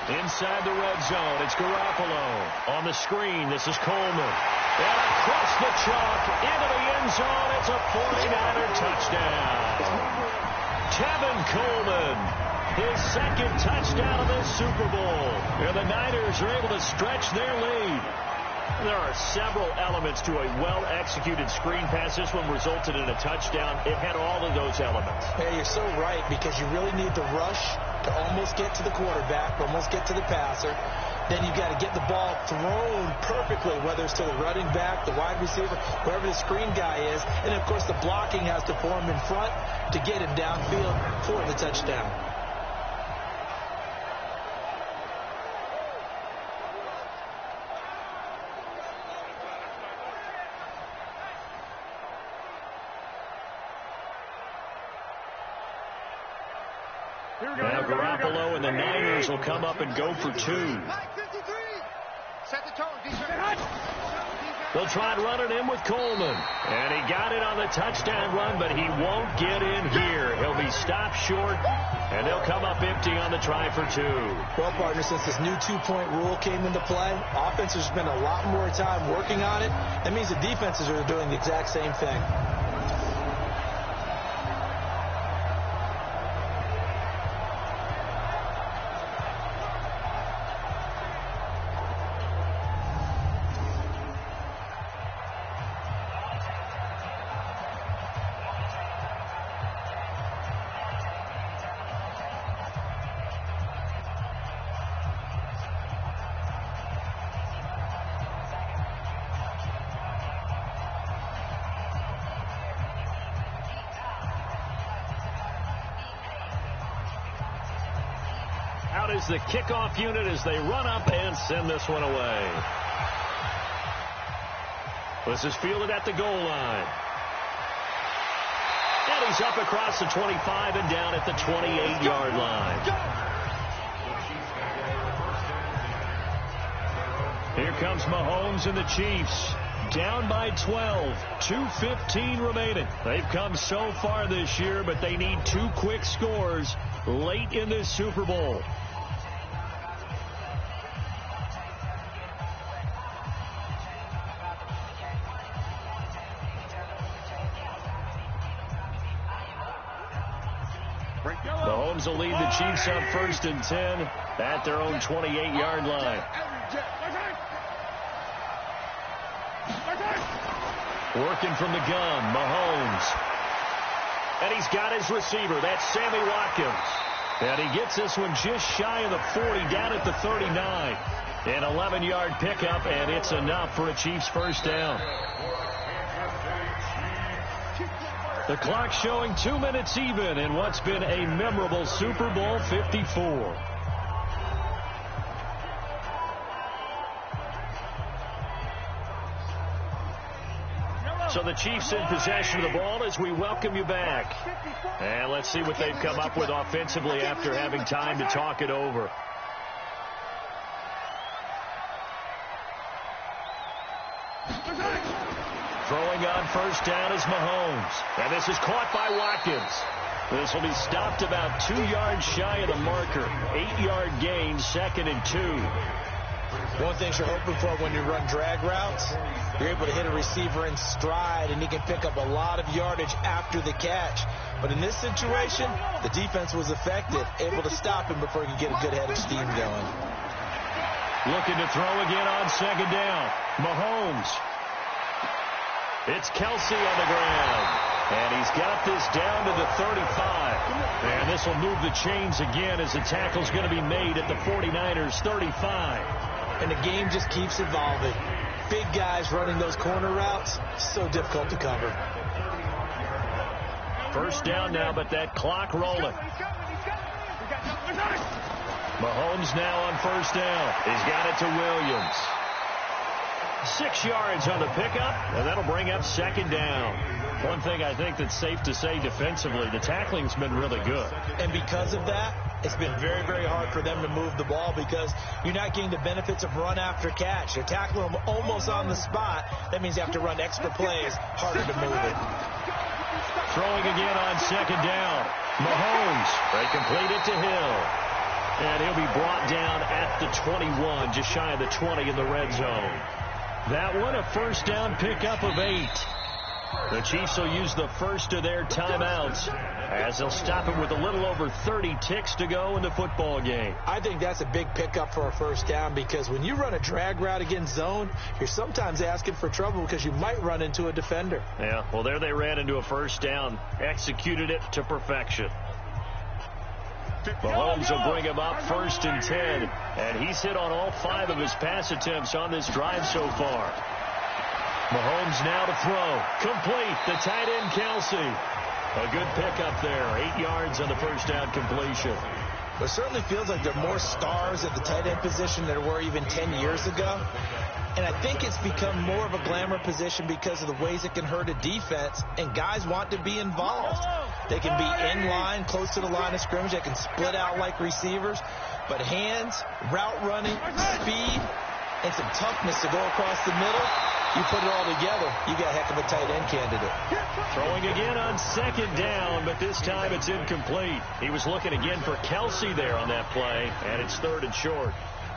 Inside the red zone, it's Garoppolo. On the screen, this is Coleman. And across the chalk, into the end zone, it's a 49er touchdown. Tevin Coleman, his 2nd touchdown of this Super Bowl. And the Niners are able to stretch their lead. There are several elements to a well-executed screen pass. This one resulted in a touchdown. It had all of those elements. Yeah, you're so right, because you really need the rush to almost get to the quarterback, almost get to the passer. Then you've got to get the ball thrown perfectly, whether it's to the running back, the wide receiver, wherever the screen guy is. And, of course, the blocking has to form in front to get him downfield for the touchdown. Now Garoppolo and the Niners will come up and go for 2. Set the tone, defense. They'll try and run it in with Coleman. And he got it on the touchdown run, but he won't get in here. He'll be stopped short, and they'll come up empty on the try for 2. Well, partner, since this new 2-point rule came into play, offenses spend a lot more time working on it. That means the defenses are doing the exact same thing. Out is the kickoff unit as they run up and send this one away. This is fielded at the goal line. And he's up across the 25 and down at the 28-yard line. Here comes Mahomes and the Chiefs. Down by 12, 2:15 remaining. They've come so far this year, but they need 2 quick scores late in this Super Bowl. Mahomes will lead the Chiefs up 1st and 10 at their own 28-yard line. Working from the gun, Mahomes. And he's got his receiver. That's Sammy Watkins. And he gets this one just shy of the 40, down at the 39. An 11-yard pickup, and it's enough for a Chiefs first down. The clock showing 2 minutes even in what's been a memorable Super Bowl 54. So the Chiefs in possession of the ball as we welcome you back. And let's see what they've come up with offensively after having time to talk it over. Throwing on first down is Mahomes. And this is caught by Watkins. This will be stopped about 2 yards shy of the marker. 8-yard gain, 2nd and 2. One thing you're hoping for when you run drag routes, you're able to hit a receiver in stride, and he can pick up a lot of yardage after the catch. But in this situation, the defense was effective, able to stop him before he could get a good head of steam going. Looking to throw again on 2nd down. Mahomes. It's Kelsey on the ground. And he's got this down to the 35. And this will move the chains again as the tackle's going to be made at the 49ers 35. And the game just keeps evolving. Big guys running those corner routes, so difficult to cover. First down now, but that clock rolling. Mahomes now on first down. He's got it to Williams. 6 yards on the pickup, and that'll bring up 2nd down. One thing I think that's safe to say defensively, the tackling's been really good. And because of that, it's been very, very hard for them to move the ball because you're not getting the benefits of run after catch. They're tackling them almost on the spot. That means you have to run extra plays, harder to move it. Throwing again on 2nd down. Mahomes, they complete it to Hill. And he'll be brought down at the 21, just shy of the 20 in the red zone. That one, a first down pickup of 8. The Chiefs will use the first of their timeouts as they'll stop him with a little over 30 ticks to go in the football game. I think that's a big pickup for a first down because when you run a drag route against zone, you're sometimes asking for trouble because you might run into a defender. Yeah, well, there they ran into a first down, executed it to perfection. Mahomes will bring him up 1st and 10, and he's hit on all 5 of his pass attempts on this drive so far. Mahomes now to throw. Complete. The tight end, Kelsey. A good pickup there. 8 yards on the first down completion. It certainly feels like there are more stars at the tight end position than there were even 10 years ago. And I think it's become more of a glamour position because of the ways it can hurt a defense, and guys want to be involved. They can be in line, close to the line of scrimmage. They can split out like receivers. But hands, route running, speed, and some toughness to go across the middle, you put it all together, you got a heck of a tight end candidate. Throwing again on second down, but this time it's incomplete. He was looking again for Kelsey there on that play, and it's 3rd and short.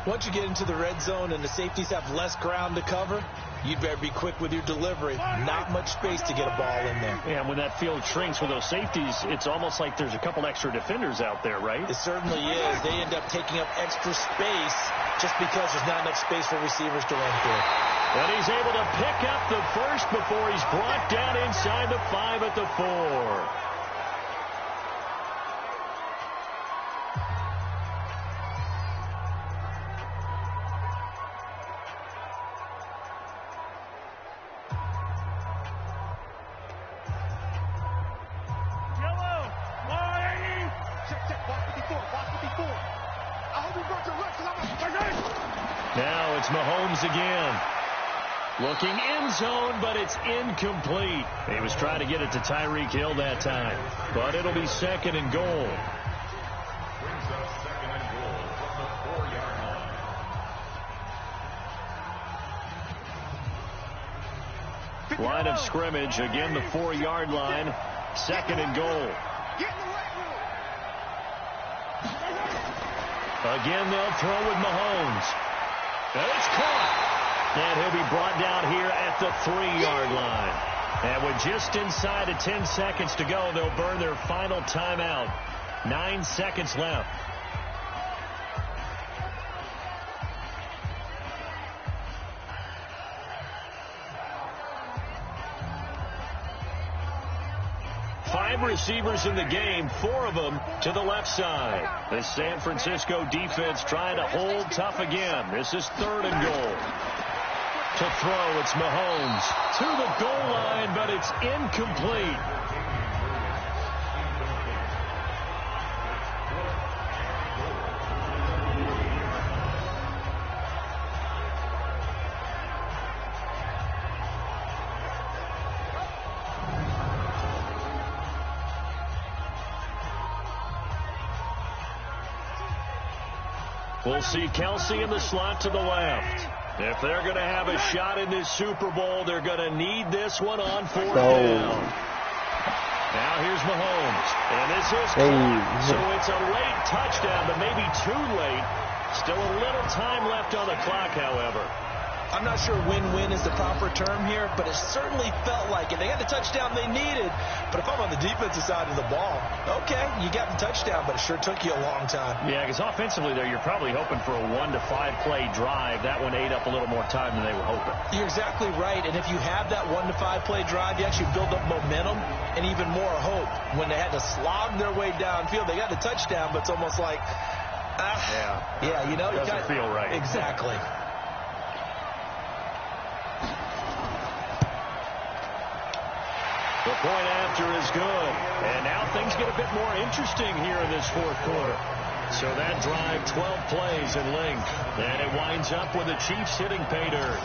Once you get into the red zone and the safeties have less ground to cover, you'd better be quick with your delivery. Not much space to get a ball in there. Yeah, when that field shrinks with those safeties, it's almost like there's a couple extra defenders out there, right? It certainly is. They end up taking up extra space just because there's not enough space for receivers to run through. And he's able to pick up the first before he's brought down inside the 5 at the 4. Now it's Mahomes again. Looking end zone, but it's incomplete. He was trying to get it to Tyreek Hill that time. But it'll be 2nd and goal. Brings up 2nd and goal from the 4-yard line. Line of scrimmage, again the 4-yard line. 2nd and goal. Again, they'll throw with Mahomes. And it's caught. And he'll be brought down here at the 3-yard line. And with just inside of 10 seconds to go, they'll burn their final timeout. 9 seconds left. Five receivers in the game, 4 of them to the left side. The San Francisco defense trying to hold tough again. This is 3rd and goal. To throw, it's Mahomes to the goal line, but it's incomplete. We'll see Kelsey in the slot to the left. If they're going to have a shot in this Super Bowl, they're going to need this one on 4th down. Now here's Mahomes. And this is caught. So it's a late touchdown, but maybe too late. Still a little time left on the clock, however. I'm not sure win-win is the proper term here, but it certainly felt like it. They got the touchdown they needed, but if I'm on the defensive side of the ball, okay, you got the touchdown, but it sure took you a long time. Yeah, because offensively there, you're probably hoping for a 1 to 5 play drive. That one ate up a little more time than they were hoping. You're exactly right, and if you have that 1 to 5 play drive, you actually build up momentum and even more hope. When they had to slog their way downfield, they got the touchdown, but it's almost like, yeah, you know, doesn't feel right. Exactly. The point after is good. And now things get a bit more interesting here in this 4th quarter. So that drive, 12 plays in length. And it winds up with the Chiefs hitting pay dirt.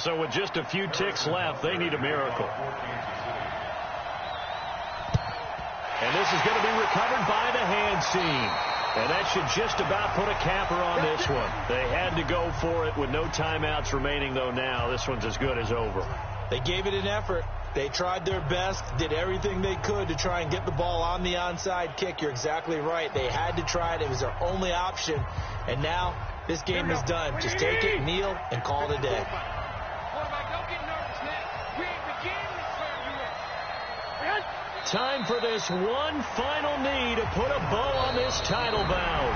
So with just a few ticks left, they need a miracle. And this is going to be recovered by the hand seam. And that should just about put a capper on this one. They had to go for it with no timeouts remaining, though. Now this one's as good as over. They gave it an effort. They tried their best, did everything they could to try and get the ball on the onside kick. You're exactly right. They had to try it. It was their only option. And now this game is done. Just take it, kneel, and call it a day. Time for this one final knee to put a bow on this title bout.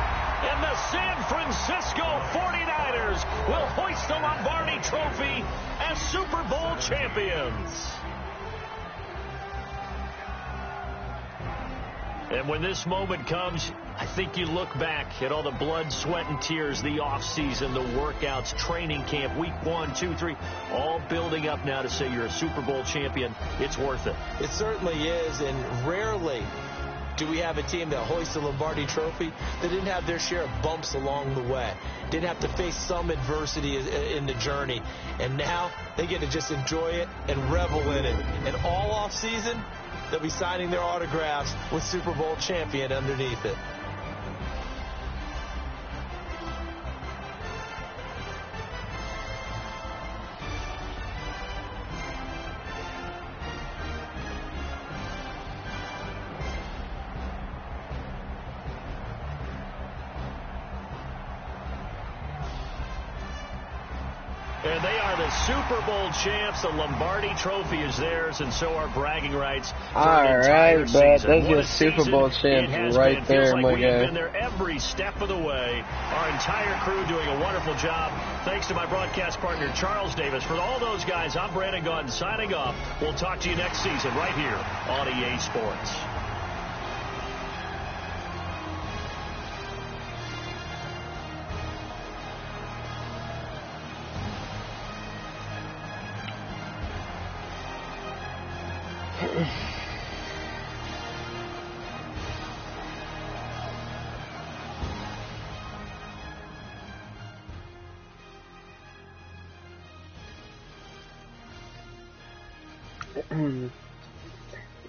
And the San Francisco 49ers will hoist the Lombardi Trophy as Super Bowl champions. And when this moment comes, I think you look back at all the blood, sweat, and tears, the offseason, the workouts, training camp, week 1, 2, 3, all building up now to say you're a Super Bowl champion. It's worth it. It certainly is, and rarely do we have a team that hoists the Lombardi Trophy that didn't have their share of bumps along the way, didn't have to face some adversity in the journey, and now they get to just enjoy it and revel in it. And all off season, they'll be signing their autographs with Super Bowl champion underneath it. And they are the Super Bowl champs. The Lombardi Trophy is theirs, and so are bragging rights. All right, but that's your Super Bowl champs right there, my guy. We've been there every step of the way. Our entire crew doing a wonderful job. Thanks to my broadcast partner, Charles Davis. For all those guys, I'm Brandon Gaudin signing off. We'll talk to you next season right here on EA Sports.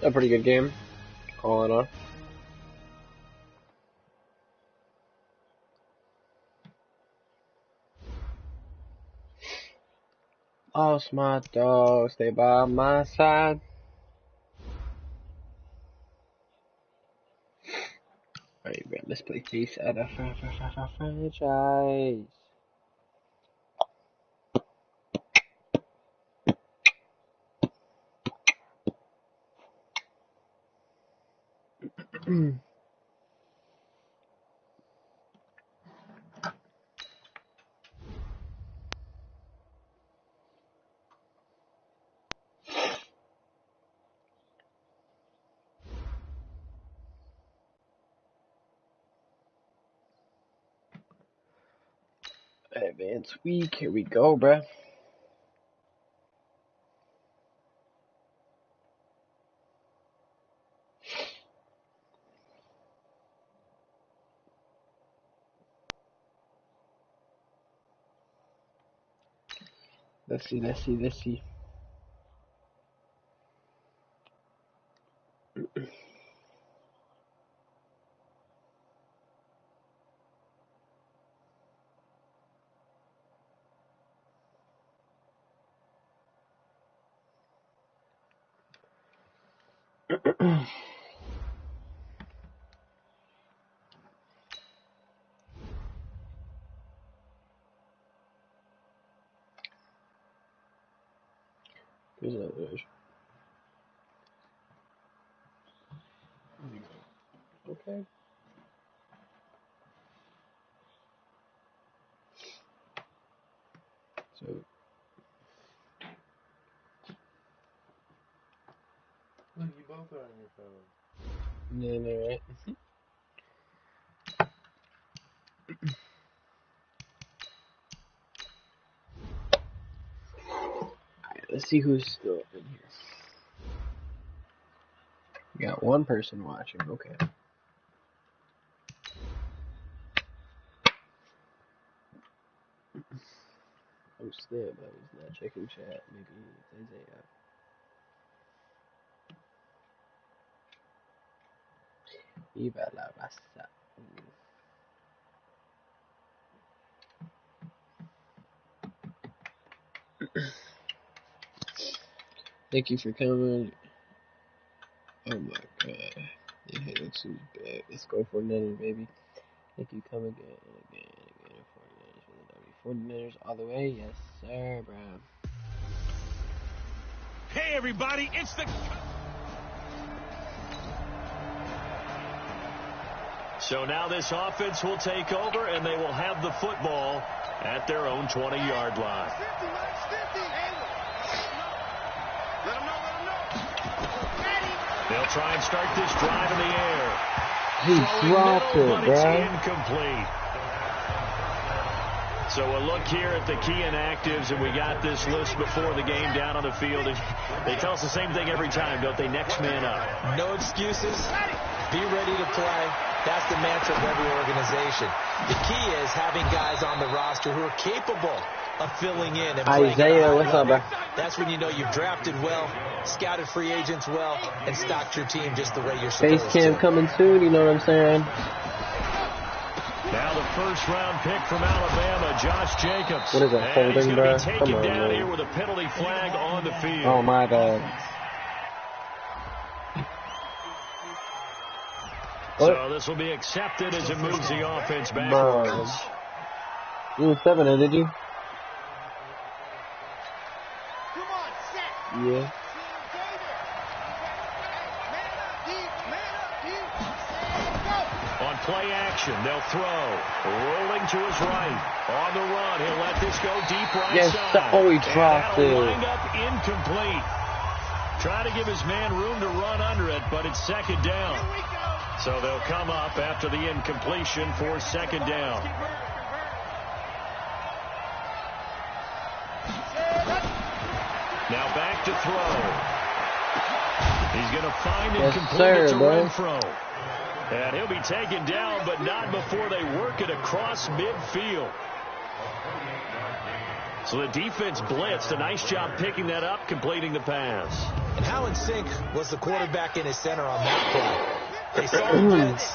A pretty good game, all in all. Lost my dog, stay by my side. Alright, man, let's play face at a franchise. Advanced week, here we go, bruh. Let's see. Okay. So Look, you both are on your phone. yeah, right. Alright, let's see who's still in here. We got one person watching, okay. Oh snap, I was not checking chat. Maybe it's Isaiah. Viva la raza. Thank you for coming. Oh my god. Yeah, hey, looks who's back. Let's go for another, baby. Thank you, come again and again and again. 49ers for the W. 49ers all the way? Yes, sir, bro. Hey, everybody, it's the... So now this offense will take over, and they will have the football at their own 20-yard line. They'll try and start this drive in the air. He dropped it, but it's bro. incomplete. So we'll look here at the key inactives, and we got this list before the game down on the field. And they tell us the same thing every time, don't they? Next man up. No excuses. Be ready to play. That's the mantra of every organization. The key is having guys on the roster who are capable of filling in and playing. Isaiah, what's up, bro? That's when you know you've drafted well, scouted free agents well, and stocked your team just the way you're supposed to. Face cam coming soon, you know what I'm saying? Now the first-round pick from Alabama, Josh Jacobs. What is that, holding, bro? He's going to be taken down here with a penalty flag on the field. Oh, my God. So this will be accepted as it moves the offense backwards. You was 7, did you? Yeah. On play action, they'll throw. Rolling to his right. On the run, he'll let this go deep right Yes, side. oh, he dropped and that'll it. wind up incomplete. Trying to give his man room to run under it, but it's second down. So they'll come up after the incompletion for second down. Now back to throw. He's going to find and complete it to Renfro. And he'll be taken down, but not before they work it across midfield. So the defense blitzed. A nice job picking that up, completing the pass. And how in sync was the quarterback in his center on that play? They saw the blitz,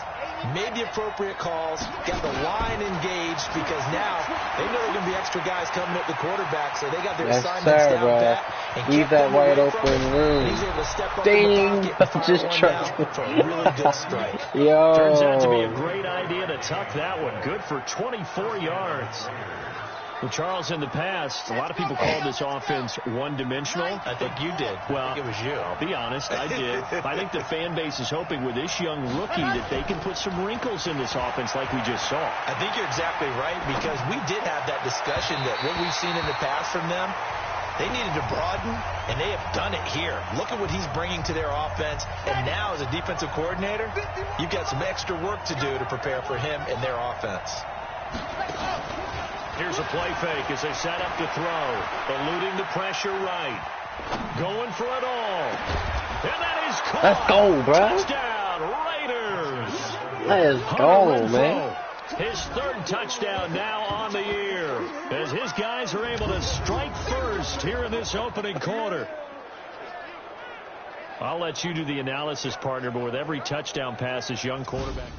made the appropriate calls, got the line engaged, because now they know there are going to be extra guys coming at the quarterback, so they got their assignments down pat. And leave that wide open room. He's able to step up Dang, in the pocket and just fire one tried down for a really good strike. Yo. Turns out to be a great idea to tuck that one. Good for 24 yards. Well, Charles, in the past, a lot of people called this offense one-dimensional. I think you did. Well, I think it was you. I'll be honest, I did. I think the fan base is hoping with this young rookie that they can put some wrinkles in this offense like we just saw. I think you're exactly right, because we did have that discussion that what we've seen in the past from them, they needed to broaden, and they have done it here. Look at what he's bringing to their offense, and now as a defensive coordinator, you've got some extra work to do to prepare for him and their offense. Here's a play fake as they set up to throw. Eluding the pressure right. Going for it all. And that is caught. Let's go, bro. Touchdown, Raiders. Let's go, man. His third touchdown now on the year, as his guys are able to strike first here in this opening quarter. I'll let you do the analysis, partner, but with every touchdown pass, this young quarterback.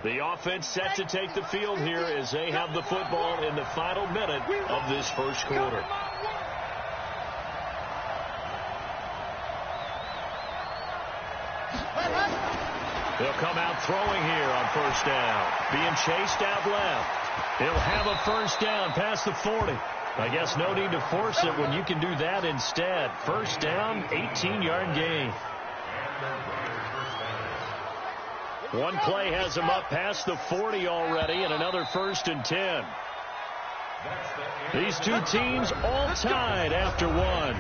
The offense set to take the field here as they have the football in the final minute of this first quarter. They'll come out throwing here on first down. Being chased out left. He'll have a first down past the 40. I guess no need to force it when you can do that instead. First down, 18-yard gain. One play has him up past the 40 already, and another 1st and 10. These two teams all tied after one.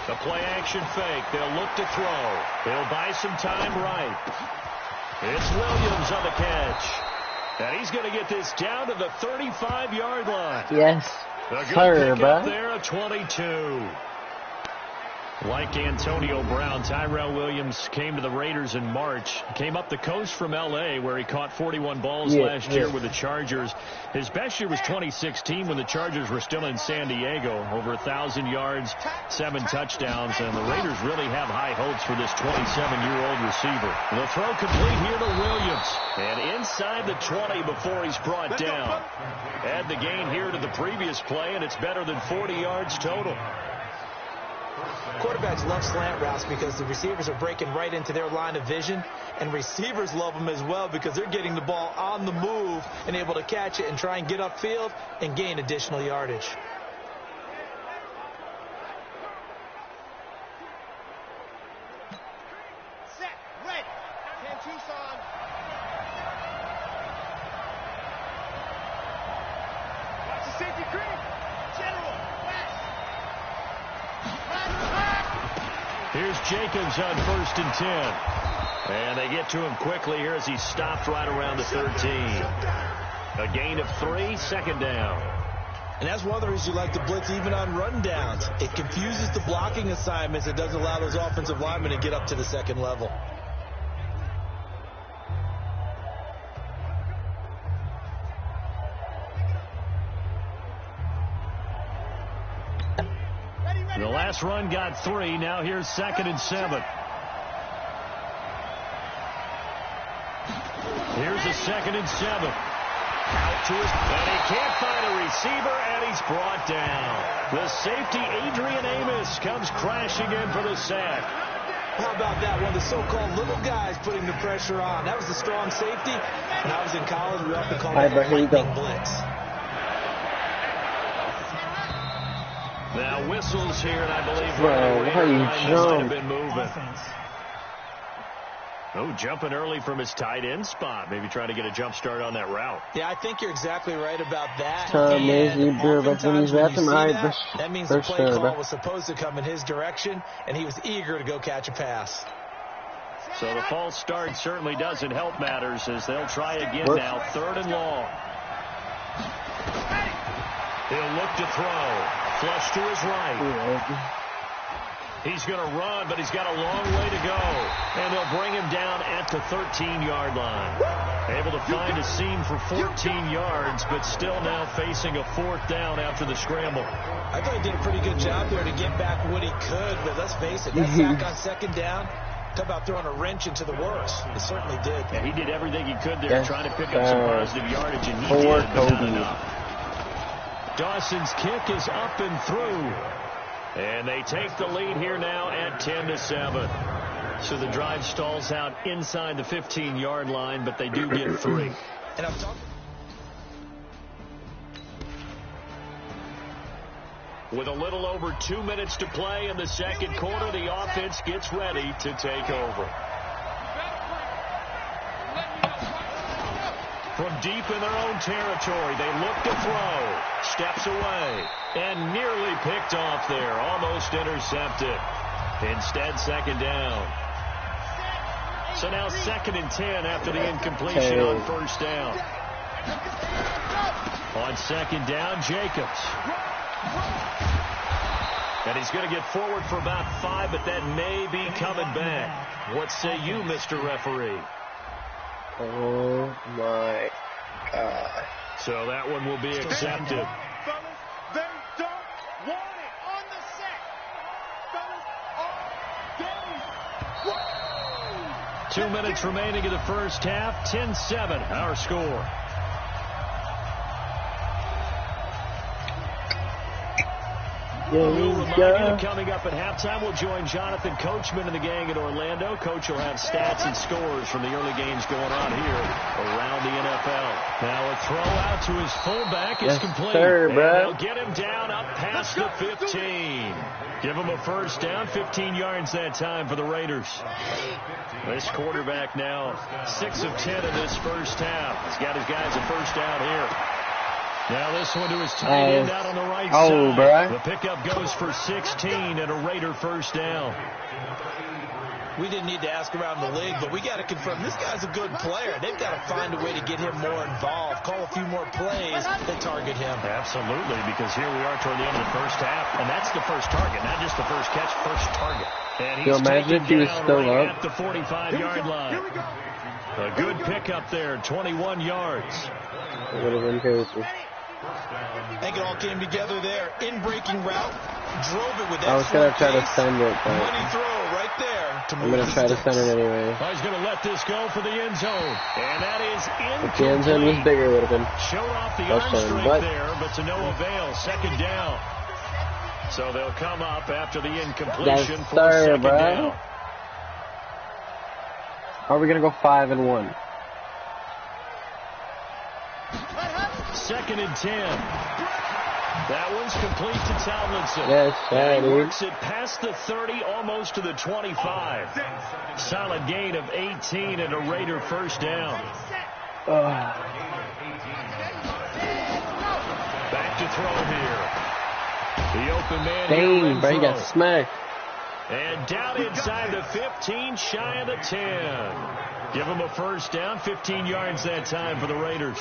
The play action fake. They'll look to throw. They'll buy some time right. It's Williams on the catch. And he's going to get this down to the 35-yard line. Yes, sir, bro. There at 22. Like Antonio Brown, Tyrell Williams came to the Raiders in March. Came up the coast from L.A., where he caught 41 balls last year with the Chargers. His best year was 2016 when the Chargers were still in San Diego. Over 1,000 yards, 7 touchdowns, and the Raiders really have high hopes for this 27-year-old receiver. The throw complete here to Williams. And inside the 20 before he's brought down. Add the gain here to the previous play, and it's better than 40 yards total. Quarterbacks love slant routes because the receivers are breaking right into their line of vision, and receivers love them as well because they're getting the ball on the move and able to catch it and try and get upfield and gain additional yardage. Set, ready. 10 Tucson. Here's Jacobs on 1st and 10. And they get to him quickly here as he stopped right around the 13. A gain of 3, 2nd down. And that's one of the reasons you like to blitz even on run downs. It confuses the blocking assignments. It doesn't allow those offensive linemen to get up to the 2nd level. The last run got 3. Now here's 2nd and 7. Here's a 2nd and 7. Out to his, and he can't find a receiver, and he's brought down. The safety, Adrian Amos, comes crashing in for the sack. How about that? One of the so-called little guys putting the pressure on. That was the strong safety. When I was in college, we often called it the lightning blitz. Now whistles here, and I believe how you might have been moving. Oh, jumping early from his tight end spot. Maybe trying to get a jump start on that route. Yeah, I think you're exactly right about that. That means the play call was supposed to come in his direction, and he was eager to go catch a pass. So the false start certainly doesn't help matters as they'll try again now. 3rd and long. He'll look to throw. Flush to his right. He's going to run, but he's got a long way to go. And they'll bring him down at the 13-yard line. Able to find a seam for 14 yards, but still now facing a 4th down after the scramble. I thought he did a pretty good job there to get back what he could, but let's face it, that sack on 2nd down, talk about throwing a wrench into the works. It certainly did. Yeah, he did everything he could there, trying to pick up some positive yardage, and he did, but not enough. Dawson's kick is up and through. And they take the lead here now at 10-7. So the drive stalls out inside the 15-yard line, but they do get 3. And I'm talking. With a little over 2 minutes to play in the 2nd quarter, the offense gets ready to take over. From deep in their own territory, they look to throw. Steps away. And nearly picked off there. Almost intercepted. Instead, 2nd down. So now 2nd and 10 after the incompletion on 1st down. On 2nd down, Jacobs. And he's going to get forward for about 5, but that may be coming back. What say you, Mr. Referee? Oh, my God. So that one will be accepted. They don't want it on the set. Fellas, 2 minutes remaining in the first half. 10-7, our score. We'll remind you that coming up at halftime, we'll join Jonathan Coachman and the gang in Orlando. Coach will have stats and scores from the early games going on here around the NFL. Now a throw out to his fullback is complete. Sir, and they'll get him down up past the 15. Give him a 1st down, 15 yards that time for the Raiders. This quarterback now 6 of 10 in this first half. He's got his guys a 1st down here. Now this one to his tight end out on the right side. Bro. The pickup goes for 16 and a Raider 1st down. We didn't need to ask around the league, but we got to confirm this guy's a good player. They've got to find a way to get him more involved, call a few more plays that target him. Absolutely, because here we are toward the end of the first half, and that's the first target, not just the first catch, first target. And he's taken down right at the 45-yard line. A good pickup there, 21 yards. It would have been crazy. I think it all came together there. In-breaking route, drove it with that. I was going to try to send it, but money throw right there. I'm going to try to send it anyway. He's going to let this go for the end zone. And that is incomplete. If the end zone was bigger, it would have been. Showed off the arm strength there, but to no avail. 2nd down. So they'll come up after the incompletion for 2nd down. Are we going to go 5 and 1? 2nd and 10. That one's complete to Tomlinson. Yes, and he works it past the 30, almost to the 25. Solid gain of 18 and a Raider 1st down. Back to throw here. The open man here. Dang, bro, he got smacked. And down inside the 15, shy of the 10. Give them a first down, 15 yards that time for the Raiders.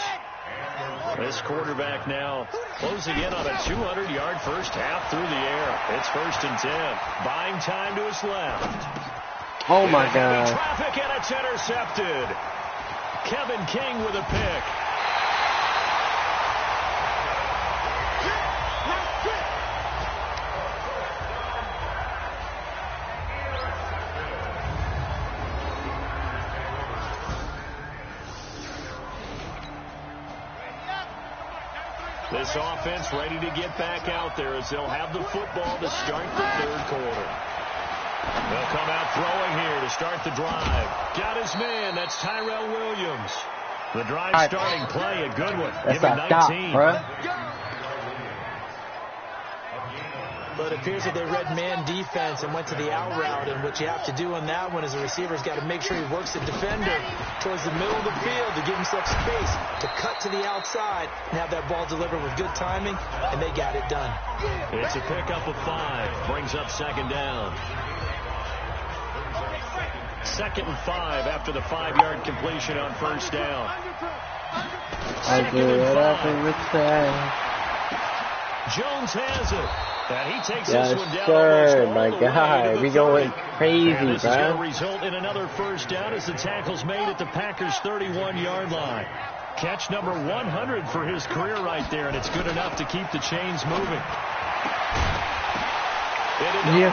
This quarterback now closing in on a 200-yard first half through the air. It's 1st and 10. Buying time to his left. Oh, my God. Traffic, and it's intercepted. Kevin King with a pick. This offense ready to get back out there as they'll have the football to start the 3rd quarter. They'll come out throwing here to start the drive. Got his man. That's Tyrell Williams. The drive starting play, a good one. That's Give him 19. But it appears that they read man defense and went to the out route. And what you have to do on that one is the receiver's got to make sure he works the defender towards the middle of the field to give himself space to cut to the outside and have that ball delivered with good timing, and they got it done. It's a pickup of 5. Brings up 2nd down. 2nd and 5 after the 5-yard completion on 1st down. I do it up with Jones has it. And he takes yes, this one down. Sir, my God, we going crazy, and this bro. is going to result in another first down as the tackle's made at the Packers' 31-yard line. Catch number 100 for his career right there, and it's good enough to keep the chains moving. Yo,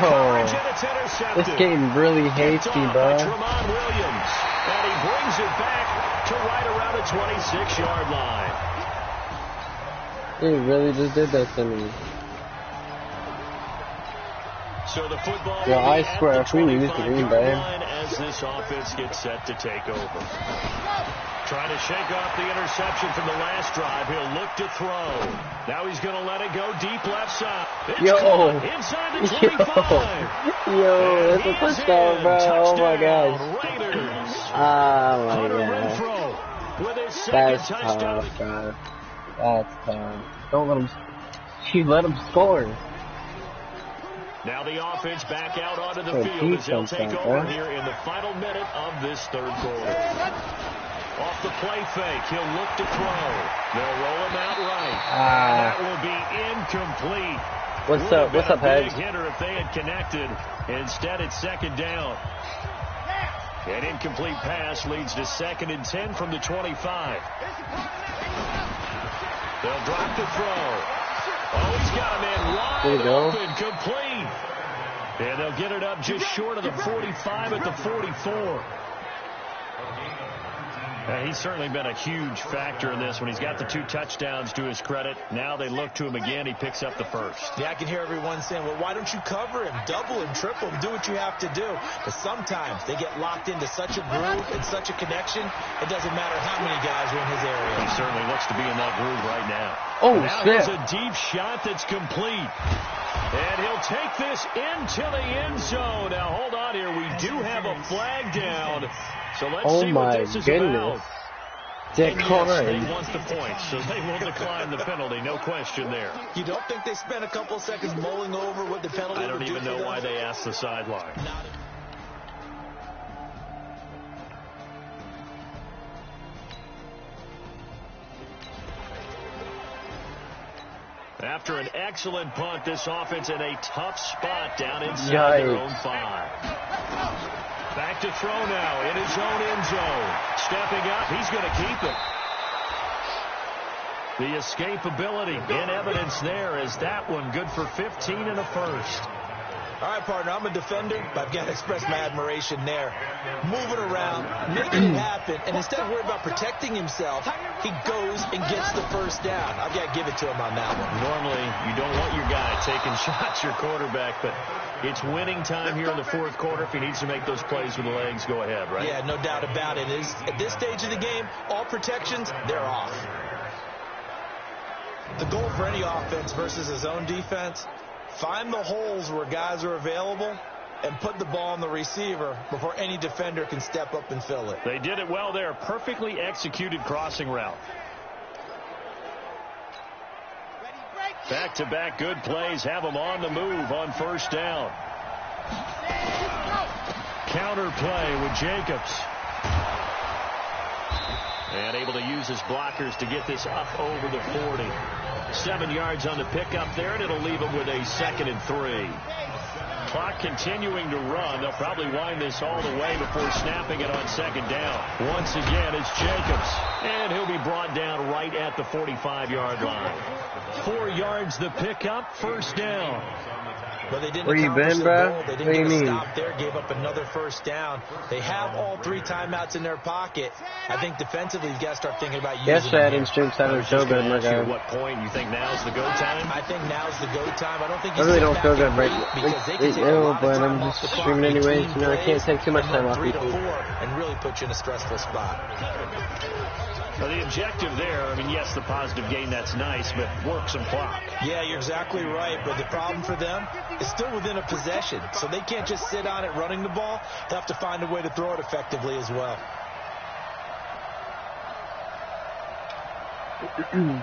this game really hasty, bro. Tramon Williams, and he brings it back to right around the 26-yard line. He really just did that to me. So the football yeah, I swear, if we lose the Green Bay, as this offense gets set to take over. Trying to shake off the interception from the last drive. He'll look to throw. Now he's going to let it go deep left side. It's inside the 25. Yo, that's a touchdown, bro. Oh my gosh. Raiders. Oh my god. With his That's touchdown. tough, bro. That's tough. Don't let him. You let him score. Now the offense back out onto the field as they'll take over here in the final minute of this 3rd quarter. Off the play fake, he'll look to throw. They'll roll him out right. That will be incomplete. What's up, Head? Big hitter if they had connected. Instead, it's 2nd down. An incomplete pass leads to 2nd and 10 from the 25. They'll drop the throw. Oh, he's got a man wide open, complete. And they'll get it up just short of the 45 at the 44. He's certainly been a huge factor in this when he's got the 2 touchdowns to his credit. Now they look to him again. He picks up the first. Yeah, I can hear everyone saying, well, why don't you cover him? Double him, triple him, do what you have to do. But sometimes they get locked into such a groove and such a connection, it doesn't matter how many guys are in his area. He certainly looks to be in that groove right now. Oh, now shit. Here's a deep shot that's complete. And he'll take this into the end zone. Now, hold on here. We do have a flag down. So let's see what this is about. Dick yes, they want the points, so they will decline the penalty. No question there. You don't think they spent a couple of seconds mulling over what the penalty would do? I don't even know why they asked the sideline. After an excellent punt, this offense in a tough spot down inside their own 5. Back to throw now in his own end zone. Stepping up, he's going to keep it. The escapability in evidence there is that one good for 15 and a first. All right, partner, I'm a defender, but I've got to express my admiration there. Moving around, making it happen, and instead of worrying about protecting himself, he goes and gets the first down. I've got to give it to him on that one. Normally, you don't want your guy taking shots, your quarterback, but it's winning time here in the 4th quarter. If he needs to make those plays with the legs, go ahead, right? Yeah, no doubt about it. At this stage of the game, all protections, they're off. The goal for any offense versus his own defense, find the holes where guys are available and put the ball on the receiver before any defender can step up and fill it. They did it well there. Perfectly executed crossing route. Back-to-back good plays have them on the move on first down. Counter play with Jacobs. And able to use his blockers to get this up over the 40. 7 yards on the pickup there, and it'll leave him with a 2nd and 3. Clock continuing to run. They'll probably wind this all the way before snapping it on 2nd down. Once again, it's Jacobs. And he'll be brought down right at the 45-yard line. 4 yards the pickup, 1st down. But they didn't Where you been, bro? They didn't get a stop there, gave up another 1st down. They have all 3 timeouts in their pocket. I think defensively, you got to start thinking about using Yesterday I didn't stream Saturday so good, my guy. At what point you think now's the go time? I think now's the go time. I don't think I really don't feel good right now, but I'm just streaming anyways. You know, I can't take too much time off 3 to 4 and really put you in a stressful spot. Well, the objective there, I mean, yes, the positive gain, that's nice, but work some clock. Yeah, you're exactly right, but the problem for them is still within a possession, so they can't just sit on it running the ball. They have to find a way to throw it effectively as well. From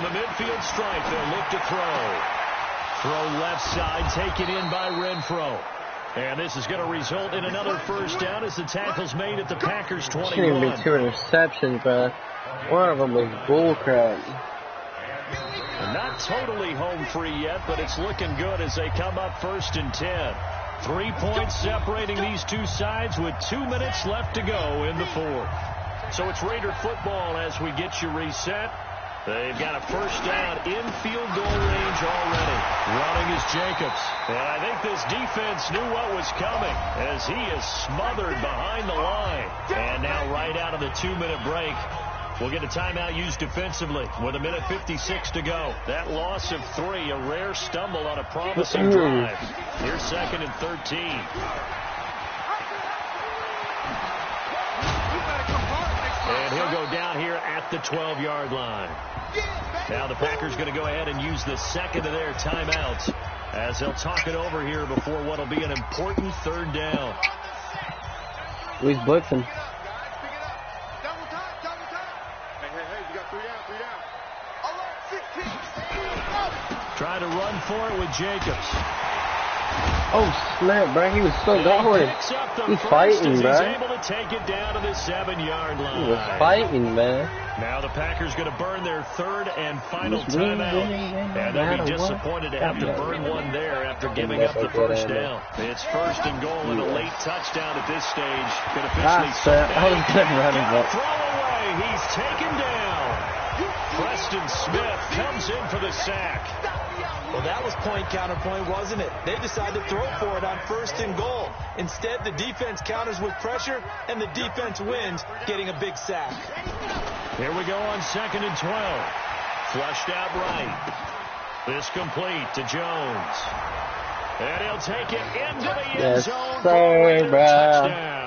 the midfield stripe, they'll look to throw. Throw left side, taken in by Renfro. And this is going to result in another 1st down as the tackle's made at the Packers 21. Shouldn't even be 2 interceptions, bro. One of them was bullcrap. Not totally home free yet, but it's looking good as they come up 1st and 10. 3 points separating these two sides with 2 minutes left to go in the 4th. So it's Raider football as we get you reset. They've got a 1st down in field goal range already. Running is Jacobs. And I think this defense knew what was coming as he is smothered behind the line. And now right out of the 2-minute break, we'll get a timeout used defensively with 1:56 to go. That loss of 3, a rare stumble on a promising drive. Here's 2nd and 13. And he'll go down here at the 12-yard line. Now the Packers going to go ahead and use the 2nd of their timeouts as they'll talk it over here before what will be an important 3rd down. Who's blitzing? Trying to run for it with Jacobs. Oh, snap, bro. He was so guarded. He's fighting, bro. He's able to take it down to the 7-yard line. He was fighting, man. Now the Packers going to burn their 3rd and final timeout. And they'll be disappointed to have to burn one there after giving up the 1st down. It's 1st and goal and a late touchdown at this stage. Could officially I was going to run him up. Throw away. He's taken down. Preston Smith comes in for the sack. Well, that was point-counterpoint, wasn't it? They decided to throw for it on 1st and goal. Instead, the defense counters with pressure, and the defense wins, getting a big sack. Here we go on 2nd and 12. Flushed out right. This complete to Jones. And he'll take it into the end zone for a touchdown.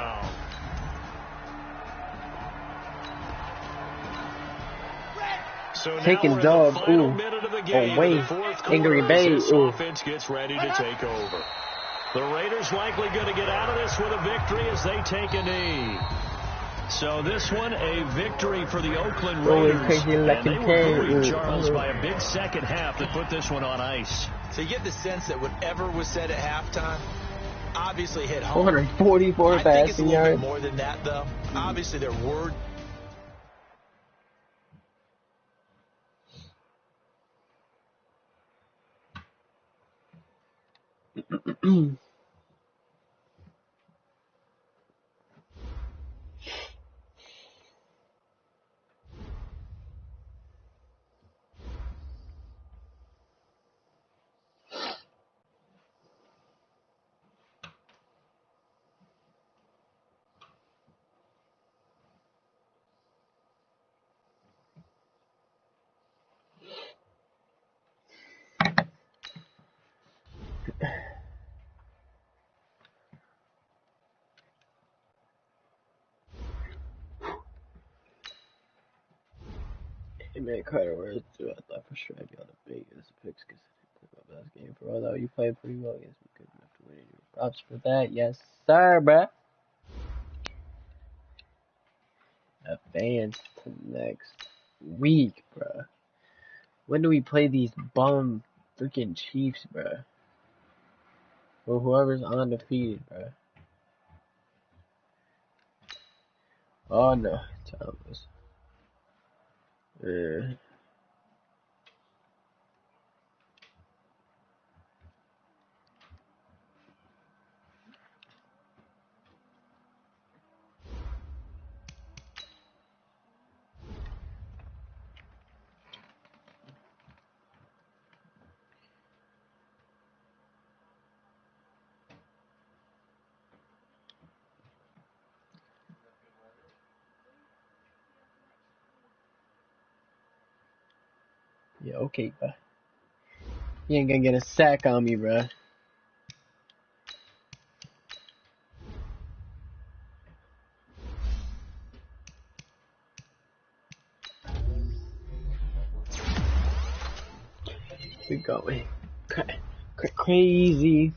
So taking dubs, ooh. Away. Angry Bay, ooh. Offense gets ready to take over. The Raiders likely going to get out of this with a victory as they take a knee. So this one, a victory for the Oakland Raiders. And they were moving Charles by a big 2nd half to put this one on ice. So you get the sense that whatever was said at halftime obviously hit home. 444 I think it's a passing little bit yards. more than that, though. Obviously, their word. Hey man, Carter, where is it? I thought for sure I'd be on the biggest picks because my best game for all. You played pretty well against me, good enough to win it. Props for that, yes sir, bruh. Advance to next. week, bruh. When do we play these bum freaking Chiefs, bruh? Or whoever's undefeated, bruh. Oh no, Thomas. Yeah, okay, bruh. You ain't gonna get a sack on me, bruh. We're going crazy.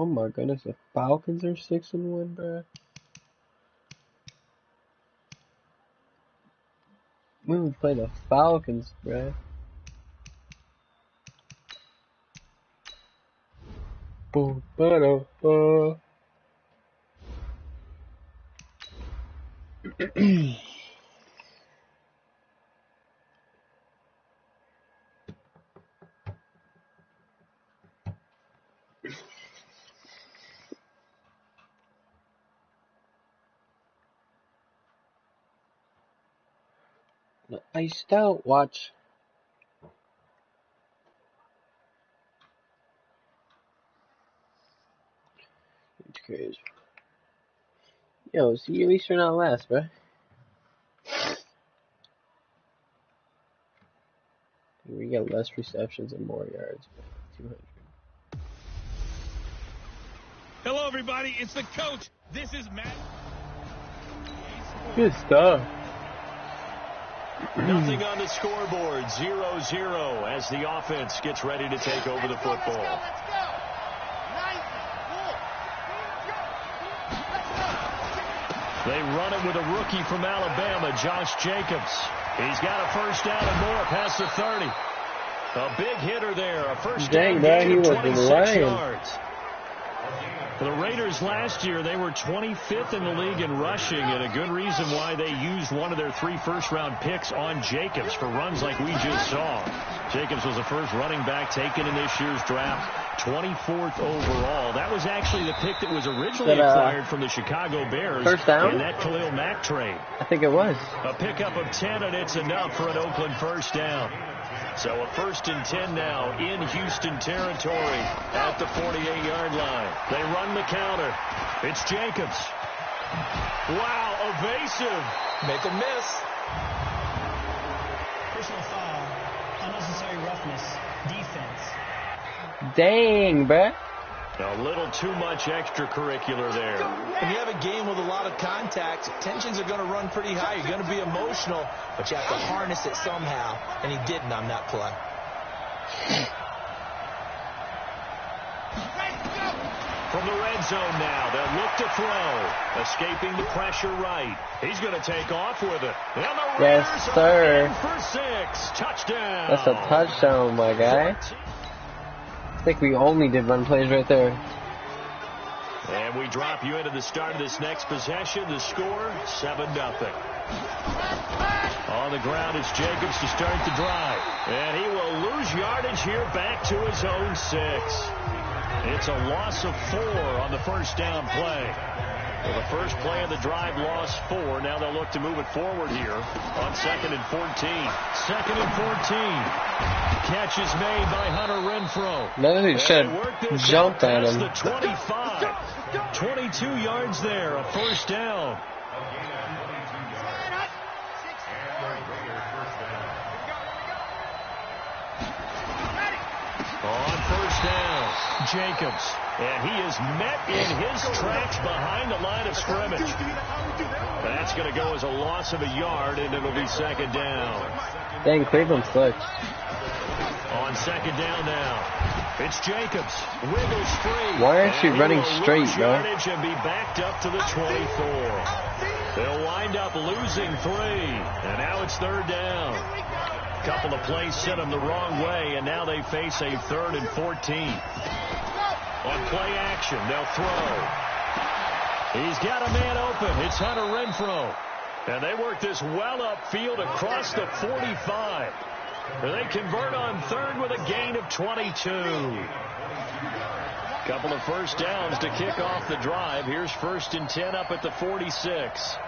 Oh my goodness, the Falcons are 6-1, bruh. We would play the Falcons, bruh. Boom, ba-da-ba. Iced out, watch. It's crazy. Yo, see, at least you're not last, bruh. We get less receptions and more yards, bruh. 200. Hello, everybody. It's the coach. This is Matt. Good stuff. Nothing on the scoreboard, 0-0 as the offense gets ready to take over the football. Let's go. Nice. They run it with a rookie from Alabama, Josh Jacobs. He's got a first down and more past the 30. A big hitter there, a first down gain of 26 yards. For the Raiders last year, they were 25th in the league in rushing, and a good reason why they used one of their 3 first-round picks on Jacobs for runs like we just saw. Jacobs was the first running back taken in this year's draft, 24th overall. That was actually the pick that was originally acquired from the Chicago Bears first down? in that Khalil Mack trade. I think it was. A pickup of 10, and it's enough for an Oakland first down. So a 1st and 10 now in Houston territory at the 48-yard line. They run the counter. It's Jacobs. Wow, evasive. Make a miss. Personal foul, unnecessary roughness, defense. Dang, bruh. A little too much extracurricular there. When you have a game with a lot of contact, tensions are going to run pretty high. You're going to be emotional, but you have to harness it somehow, and he didn't on that play. From the red zone now, they'll look to throw. Escaping the pressure right. He's going to take off with it. And the Yes, Raiders sir. are in for 6. Touchdown. That's a touchdown, my guy. I think we only did run plays right there. And we drop you into the start of this next possession. The score, 7-0. On the ground, it's Jacobs to start the drive. And he will lose yardage here back to his own 6. It's a loss of 4 on the first down play. Well, the first play of the drive lost 4. Now they'll look to move it forward here on 2nd and 14. 2nd and 14. Catch is made by Hunter Renfrow. Maybe should have jumped on him. The 25. 22 yards there, a first down. On first down, Jacobs. And he is met in his tracks behind the line of scrimmage. That's going to go as a loss of a yard, and it'll be 2nd down. Dang, Cleveland sucks. On On second down now, it's Jacobs. Wiggles free. Why aren't you running straight, bro? And be backed up to the 24. They'll wind up losing 3. And now it's third down. A couple of plays sent them the wrong way, and now they face a 3rd and 14. On play action, they'll throw. He's got a man open. It's Hunter Renfrow. And they work this well upfield across the 45. They convert on 3rd with a gain of 22. Couple of first downs to kick off the drive. Here's 1st and 10 up at the 46.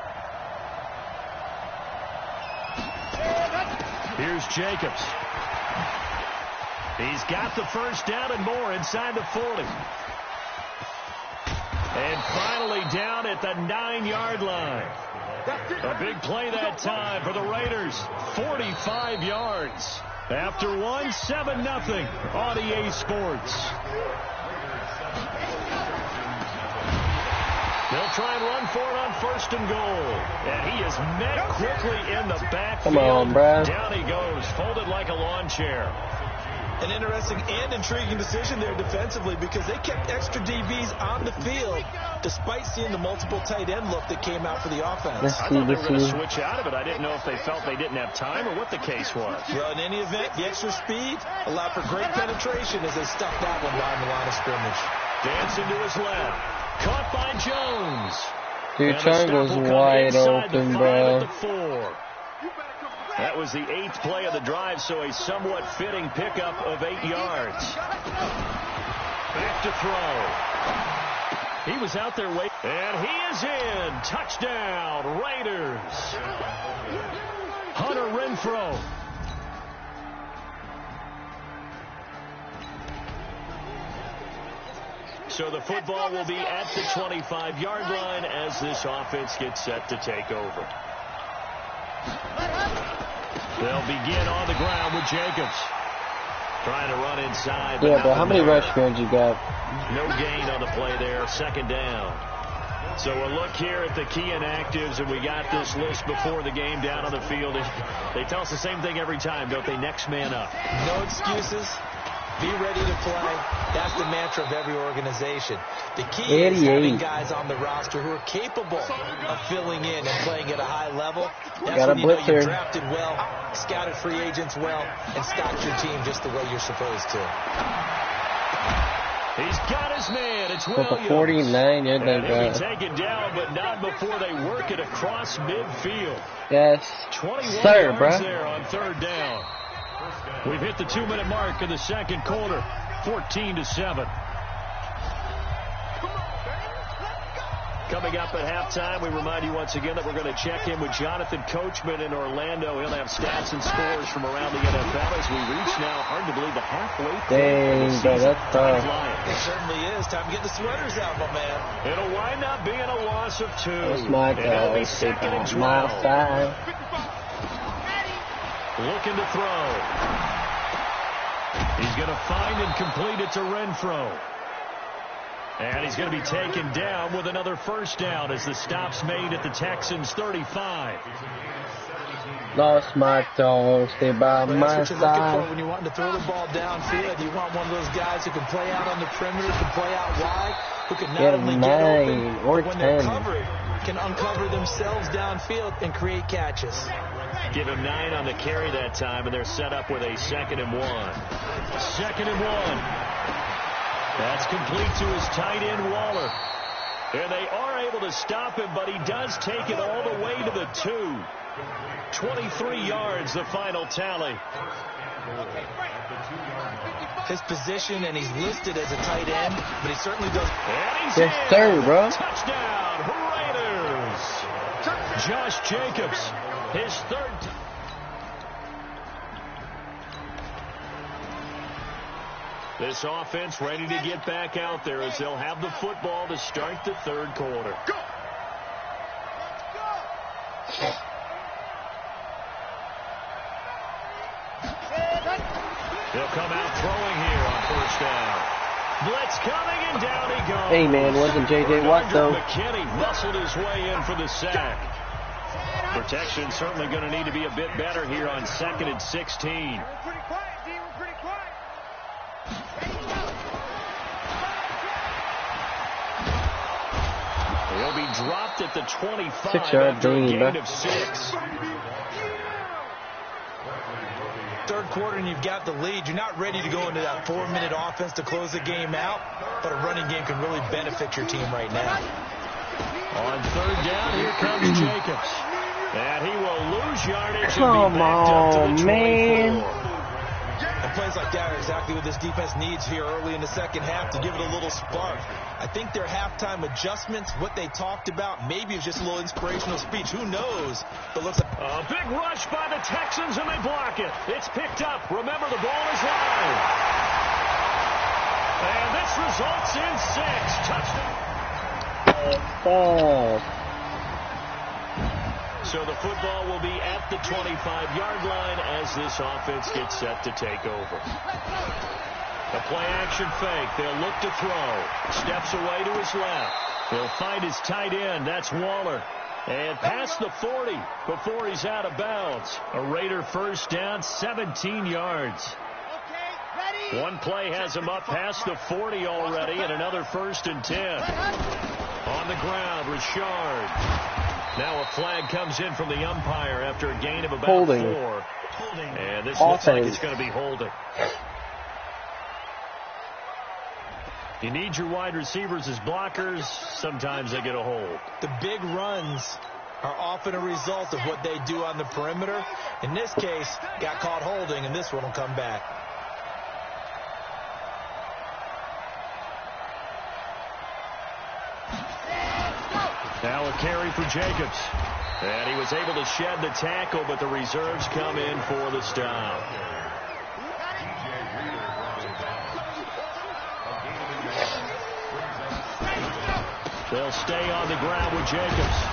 Here's Jacobs. He's got the first down and more inside the 40. And finally down at the 9-yard line. A big play that time for the Raiders. 45 yards. After 7-0 on EA Sports. They'll try and run for it on 1st and goal. And he is met quickly in the backfield. Come on, Brad. Down he goes, folded like a lawn chair. An interesting and intriguing decision there defensively because they kept extra DBs on the field despite seeing the multiple tight end look that came out for the offense. I thought they were going to switch out of it. I didn't know if they felt they didn't have time or what the case was. Well, in any event, the extra speed allowed for great penetration as they stuffed that one behind the line of scrimmage. Dancing to his left. Caught by Jones. Dude, triangle's wide open, bro. That was the 8th play of the drive, so a somewhat fitting pickup of 8 yards. Back to throw. He was out there waiting. And he is in. Touchdown, Raiders. Hunter Renfrow. So the football will be at the 25-yard line as this offense gets set to take over. They'll begin on the ground with Jacobs. Trying to run inside. Yeah, but how many rush yards you got? No gain on the play there. 2nd down. So a look here at the key inactives, and we got this list before the game down on the field. They tell us the same thing every time, don't they? Next man up. No excuses. Be ready to play. That's the mantra of every organization. The key is having guys on the roster who are capable of filling in and playing at a high level. That's when you know you drafted well, scouted free agents well, and stocked your team just the way you're supposed to. He's got his man. It's Williams. With a 49, yeah, and he'll be taken down, but not before they work it across midfield. Yes, 21 sir, yards there on 3rd down. We've hit the 2-minute mark in the 2nd quarter. 14-7. Coming up at halftime, we remind you once again that we're going to check in with Jonathan Coachman in Orlando. He'll have stats and scores from around the NFL as we reach now, hard to believe, the halfway point. Dang, bro, that's tough. It certainly is. Time to get the sweaters out, my man. It'll wind up being a loss of 2. That's my guy. It'll be 2nd and 12. My side. Looking to throw. He's going to find and complete it to Renfrow. And he's going to be taken down with another first down as the stop's made at the Texans' 35. Lost my dog. Stay by my side. Looking for when you want to throw the ball downfield. You want one of those guys who can play out on the perimeter, can play out wide, who can not only get open, but when they're covered, can uncover themselves downfield and create catches. Give him 9 on the carry that time, and they're set up with a 2nd and 1. 2nd and 1. That's complete to his tight end, Waller. And they are able to stop him, but he does take it all the way to the 2. 23 yards, the final tally. His position, and he's listed as a tight end, but he certainly does. And he's yes, sir, bro. Touchdown, Raiders. Josh Jacobs, his 3rd. This offense ready to get back out there as they'll have the football to start the 3rd quarter. Go. He'll come out throwing here on 1st down. Blitz coming, and down he goes. Hey, man, wasn't J.J. Watt, though. McKinney muscled his way in for the sack. Protection certainly going to need to be a bit better here on 2nd and 16. We're pretty quiet, D. We're pretty quiet. dropped at the 25 6-yard after a gain, gain of 6. Third quarter and you've got the lead. You're not ready to go into that 4-minute offense to close the game out, but a running game can really benefit your team right now. On third down, here comes Jacobs. And he will lose yardage Come and be backed up to the 24. man. And plays like that are exactly what this defense needs here early in the second half to give it a little spark. I think their halftime adjustments, what they talked about, maybe it was just a little inspirational speech. Who knows? But looks like a big rush by the Texans, and they block it. It's picked up. Remember, the ball is live. And this results in 6. Touchdown. So the football will be at the 25-yard line as this offense gets set to take over. A play-action fake. They'll look to throw. Steps away to his left. He'll find his tight end. That's Waller. And past the 40 before he's out of bounds. A Raider first down, 17 yards. One play has him up past the 40 already, and another 1st and 10. On the ground, Richard. Now a flag comes in from the umpire after a gain of about 4. And this looks like it's going to be holding. You need your wide receivers as blockers. Sometimes they get a hold. The big runs are often a result of what they do on the perimeter. In this case, got caught holding, and this one will come back. Now a carry for Jacobs. And he was able to shed the tackle, but the reserves come in for the stop. They'll stay on the ground with Jacobs.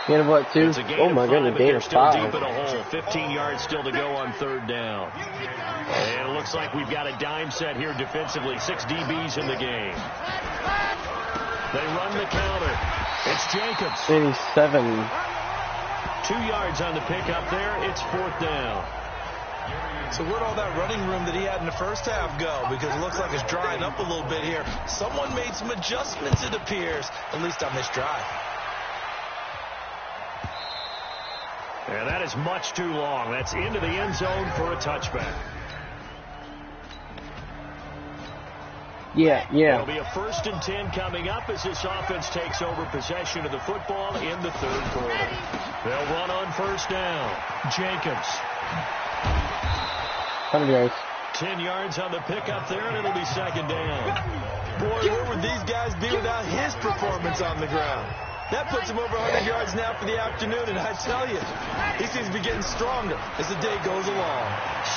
Gain of what, 2? Oh my goodness, gain of 5. Deep in a hole. 15 yards still to go on third down. And it looks like we've got a dime set here defensively. 6 DBs in the game. They run the counter. It's Jacobs. 87. 2 yards on the pickup there. It's 4th down. So where'd all that running room that he had in the first half go? Because it looks like it's drying up a little bit here. Someone made some adjustments, it appears, at least on this drive. And that is much too long. That's into the end zone for a touchback. Yeah. It'll be a 1st and 10 coming up as this offense takes over possession of the football in the third quarter. They'll run on 1st down. Jacobs. 100 yards. 10 yards on the pickup there, and it'll be 2nd down. Boy, where would these guys be without his performance on the ground? That puts him over 100 yards now for the afternoon, and I tell you, he seems to be getting stronger as the day goes along.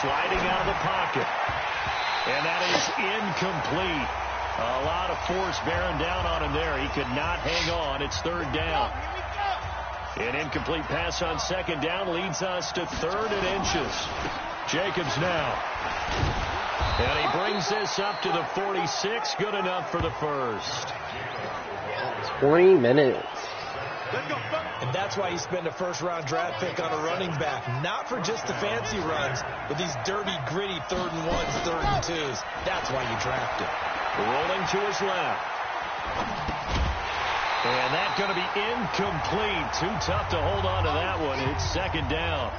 Sliding out of the pocket. And that is incomplete. A lot of force bearing down on him there. He could not hang on. It's 3rd down. An incomplete pass on 2nd down leads us to 3rd and inches. Jacobs now. And he brings this up to the 46. Good enough for the 1st. 20 minutes. And that's why you spend a 1st-round draft pick on a running back. Not for just the fancy runs, but these dirty, gritty 3rd and 1s, 3rd and 2s. That's why you draft him. Rolling to his left. And that's going to be incomplete. Too tough to hold on to that one. It's 2nd down.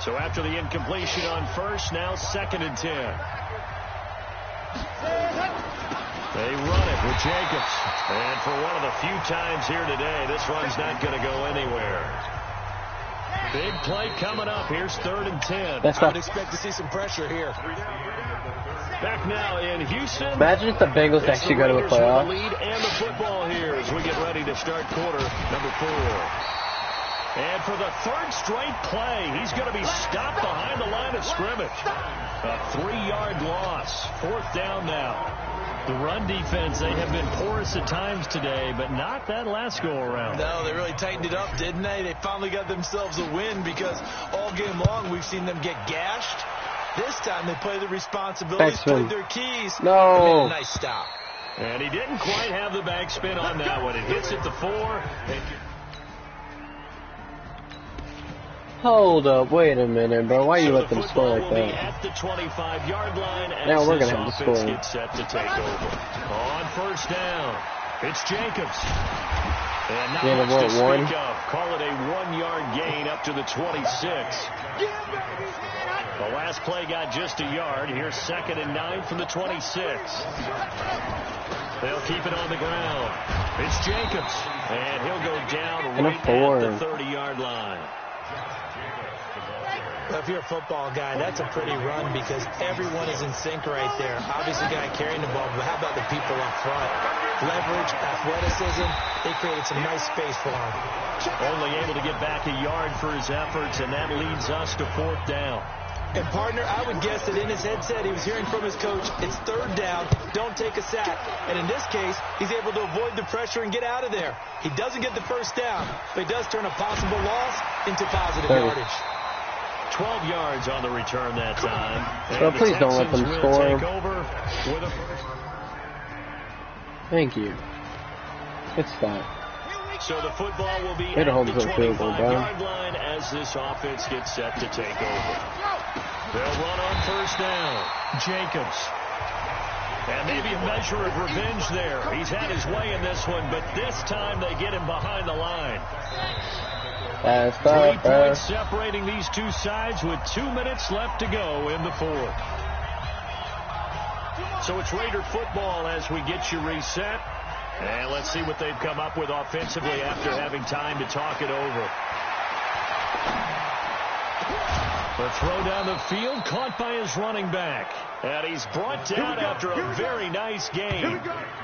So after the incompletion on 1st, now 2nd and 10. They run it with Jacobs. And for one of the few times here today, this run's not going to go anywhere. Big play coming up. Here's 3rd and 10. I would expect to see some pressure here. Back now in Houston. Imagine if the Bengals actually go to a playoff. The lead and the football here as we get ready to start quarter number 4. And for the 3rd straight play, he's going to be stopped behind the line of scrimmage. A 3-yard loss. 4th down now. The run defense, they have been porous at times today, but not that last go-around. No, they really tightened it up, didn't they? They finally got themselves a win because all game long we've seen them get gashed. This time they played the responsibilities, played their keys. No. They made a nice stop. And he didn't quite have the backspin on that one. It hits at the 4. Hold up, wait a minute, bro. Why you let them score like that? At the 25-yard line now we're gonna have to score. Get set to take over. On 1st down. It's Jacobs. And not Yeah, much to one. speak of. Call it a 1-yard gain up to the 26. The last play got just a yard. Here's 2nd and 9 from the 26. They'll keep it on the ground. It's Jacobs. And he'll go down right at the 30-yard line. If you're a football guy, that's a pretty run because everyone is in sync right there. Obviously, the guy carrying the ball, but how about the people up front? Leverage, athleticism, they created some nice space for him. Only able to get back a yard for his efforts, and that leads us to 4th down. And, partner, I would guess that in his headset he was hearing from his coach, it's 3rd down, don't take a sack. And in this case, he's able to avoid the pressure and get out of there. He doesn't get the 1st down, but he does turn a possible loss into positive yardage. 12 yards on the return that time. So please don't let them score. Take over with a first. Thank you. Good stop. So the football will be at the the 25-yard line as this offense gets set to take over. They'll run on 1st down. Jacobs. And maybe a measure of revenge there. He's had his way in this one, but this time they get him behind the line. 3 points separating these two sides with 2 minutes left to go in the 4th. So it's Raider football as we get you reset. And let's see what they've come up with offensively after having time to talk it over. The throw down the field, caught by his running back. And he's brought down after a very nice game.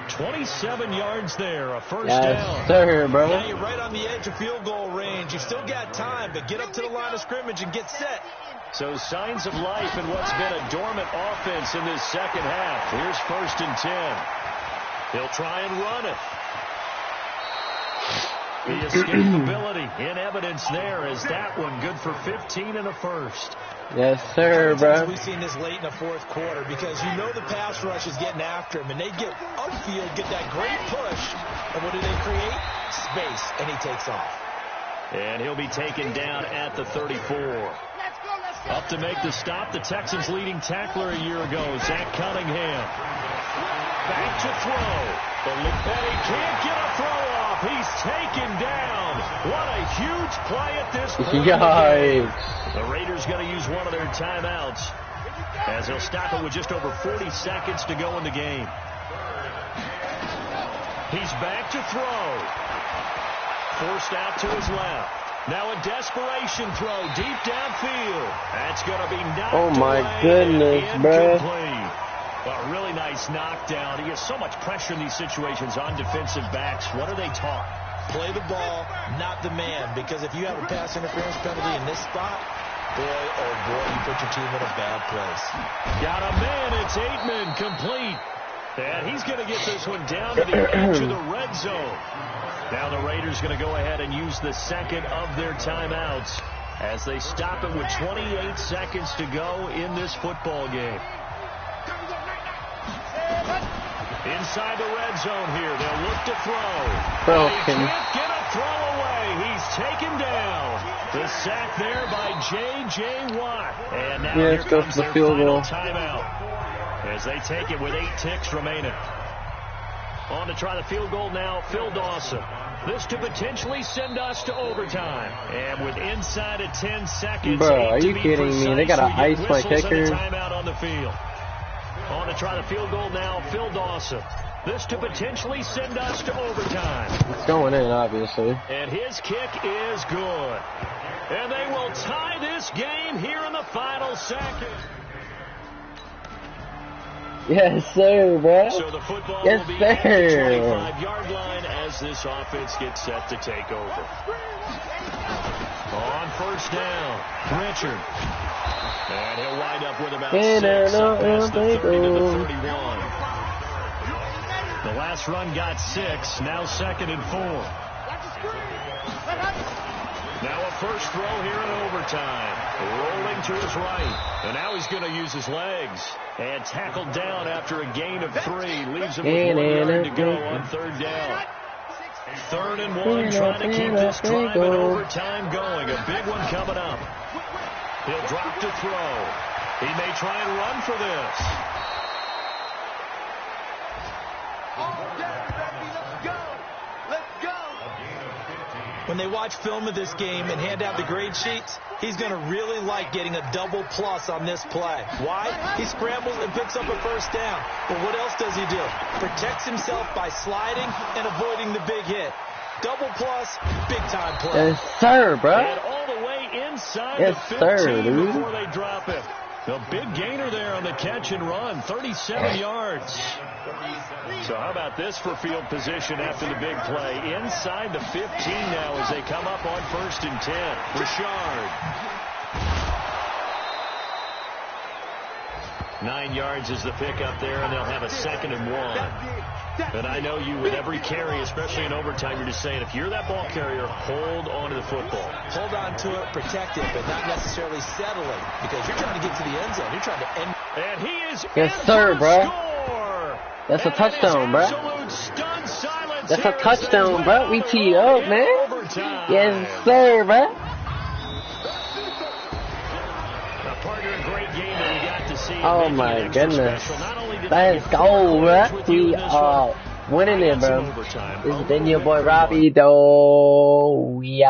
27 yards there, a 1st down. Sir, bro. Now you're right on the edge of field goal range. You've still got time, but get up to the line of scrimmage and get set. So signs of life in what's been a dormant offense in this 2nd half. Here's 1st and 10. He'll try and run it. The escapability in evidence there as that one good for 15 and a 1st. Yes, sir, bro. We've seen this late in the 4th quarter because you know the pass rush is getting after him, and they get upfield, get that great push, and what do they create? Space, and he takes off. And he'll be taken down at the 34. Up to make the stop, the Texans' leading tackler a year ago, Zach Cunningham. Back to throw. But he can't get a throw off. He's taken down. What a huge play at this point. Yikes. The Raiders going to use one of their timeouts as they'll stop it with just over 40 seconds to go in the game. He's back to throw. Forced out to his left. Now a desperation throw deep downfield. That's going to be knocked away. Oh, my goodness, bro. A really nice knockdown. He has so much pressure in these situations on defensive backs. What are they taught? Play the ball, not the man. Because if you have a pass interference penalty in this spot, boy, oh boy, you put your team in a bad place. Got a man. It's Aitman complete. And he's going to get this one down to the edge of the red zone. Now the Raiders going to go ahead and use the 2nd of their timeouts as they stop it with 28 seconds to go in this football game. Inside the red zone here. They'll look to throw. He can't get a throw away. He's taken down. The sack there by J.J. Watt. And now here comes their final timeout as they take it with 8 ticks remaining. On to try the field goal now, Phil Dawson. This to potentially send us to overtime. And with inside of 10 seconds. Bro, are you kidding me? They got to ice my kicker. Timeout on the field. On to try the field goal now, Phil Dawson. This to potentially send us to overtime. It's going in, obviously. And his kick is good. And they will tie this game here in the final second. Yes, sir, bro. So the football will be at the 25-yard line as this offense gets set to take over. On 1st down, Richard. And he'll wind up with about 6 past the 30 to the 31. The last run got 6. Now 2nd and 4. Now a first throw here in overtime. Rolling to his right. And now he's going to use his legs. And tackled down after a gain of 3. Leaves him with 1 yard to go on 3rd down. 3rd and 1, trying to keep this drive in overtime going. A big one coming up. He'll drop to throw. He may try and run for this. When they watch film of this game and hand out the grade sheets, he's going to really like getting a double plus on this play. Why? He scrambles and picks up a first down. But what else does he do? Protects himself by sliding and avoiding the big hit. Double plus, big time play. Yes, sir, bro. And all the way inside yes, the 15 sir, dude. before they drop it. The big gainer there on the catch and run, 37 yards. So how about this for field position after the big play? Inside the 15 now as they come up on 1st and 10. Richard. 9 yards is the pickup there, and they'll have a 2nd and 1. And I know you with every carry, especially in overtime, you're just saying if you're that ball carrier, hold on to the football. Hold on to it, protect it, but not necessarily settle it because you're trying to get to the end zone. You're trying to end. And he is yes, sir, bro. Score. That's a touchdown, bro. That's a touchdown, bro. We teed up, man. Overtime. Yes, sir, bro. Oh my goodness. Let's go, bro. We are winning it, bro. This has been your boy Robbie, though.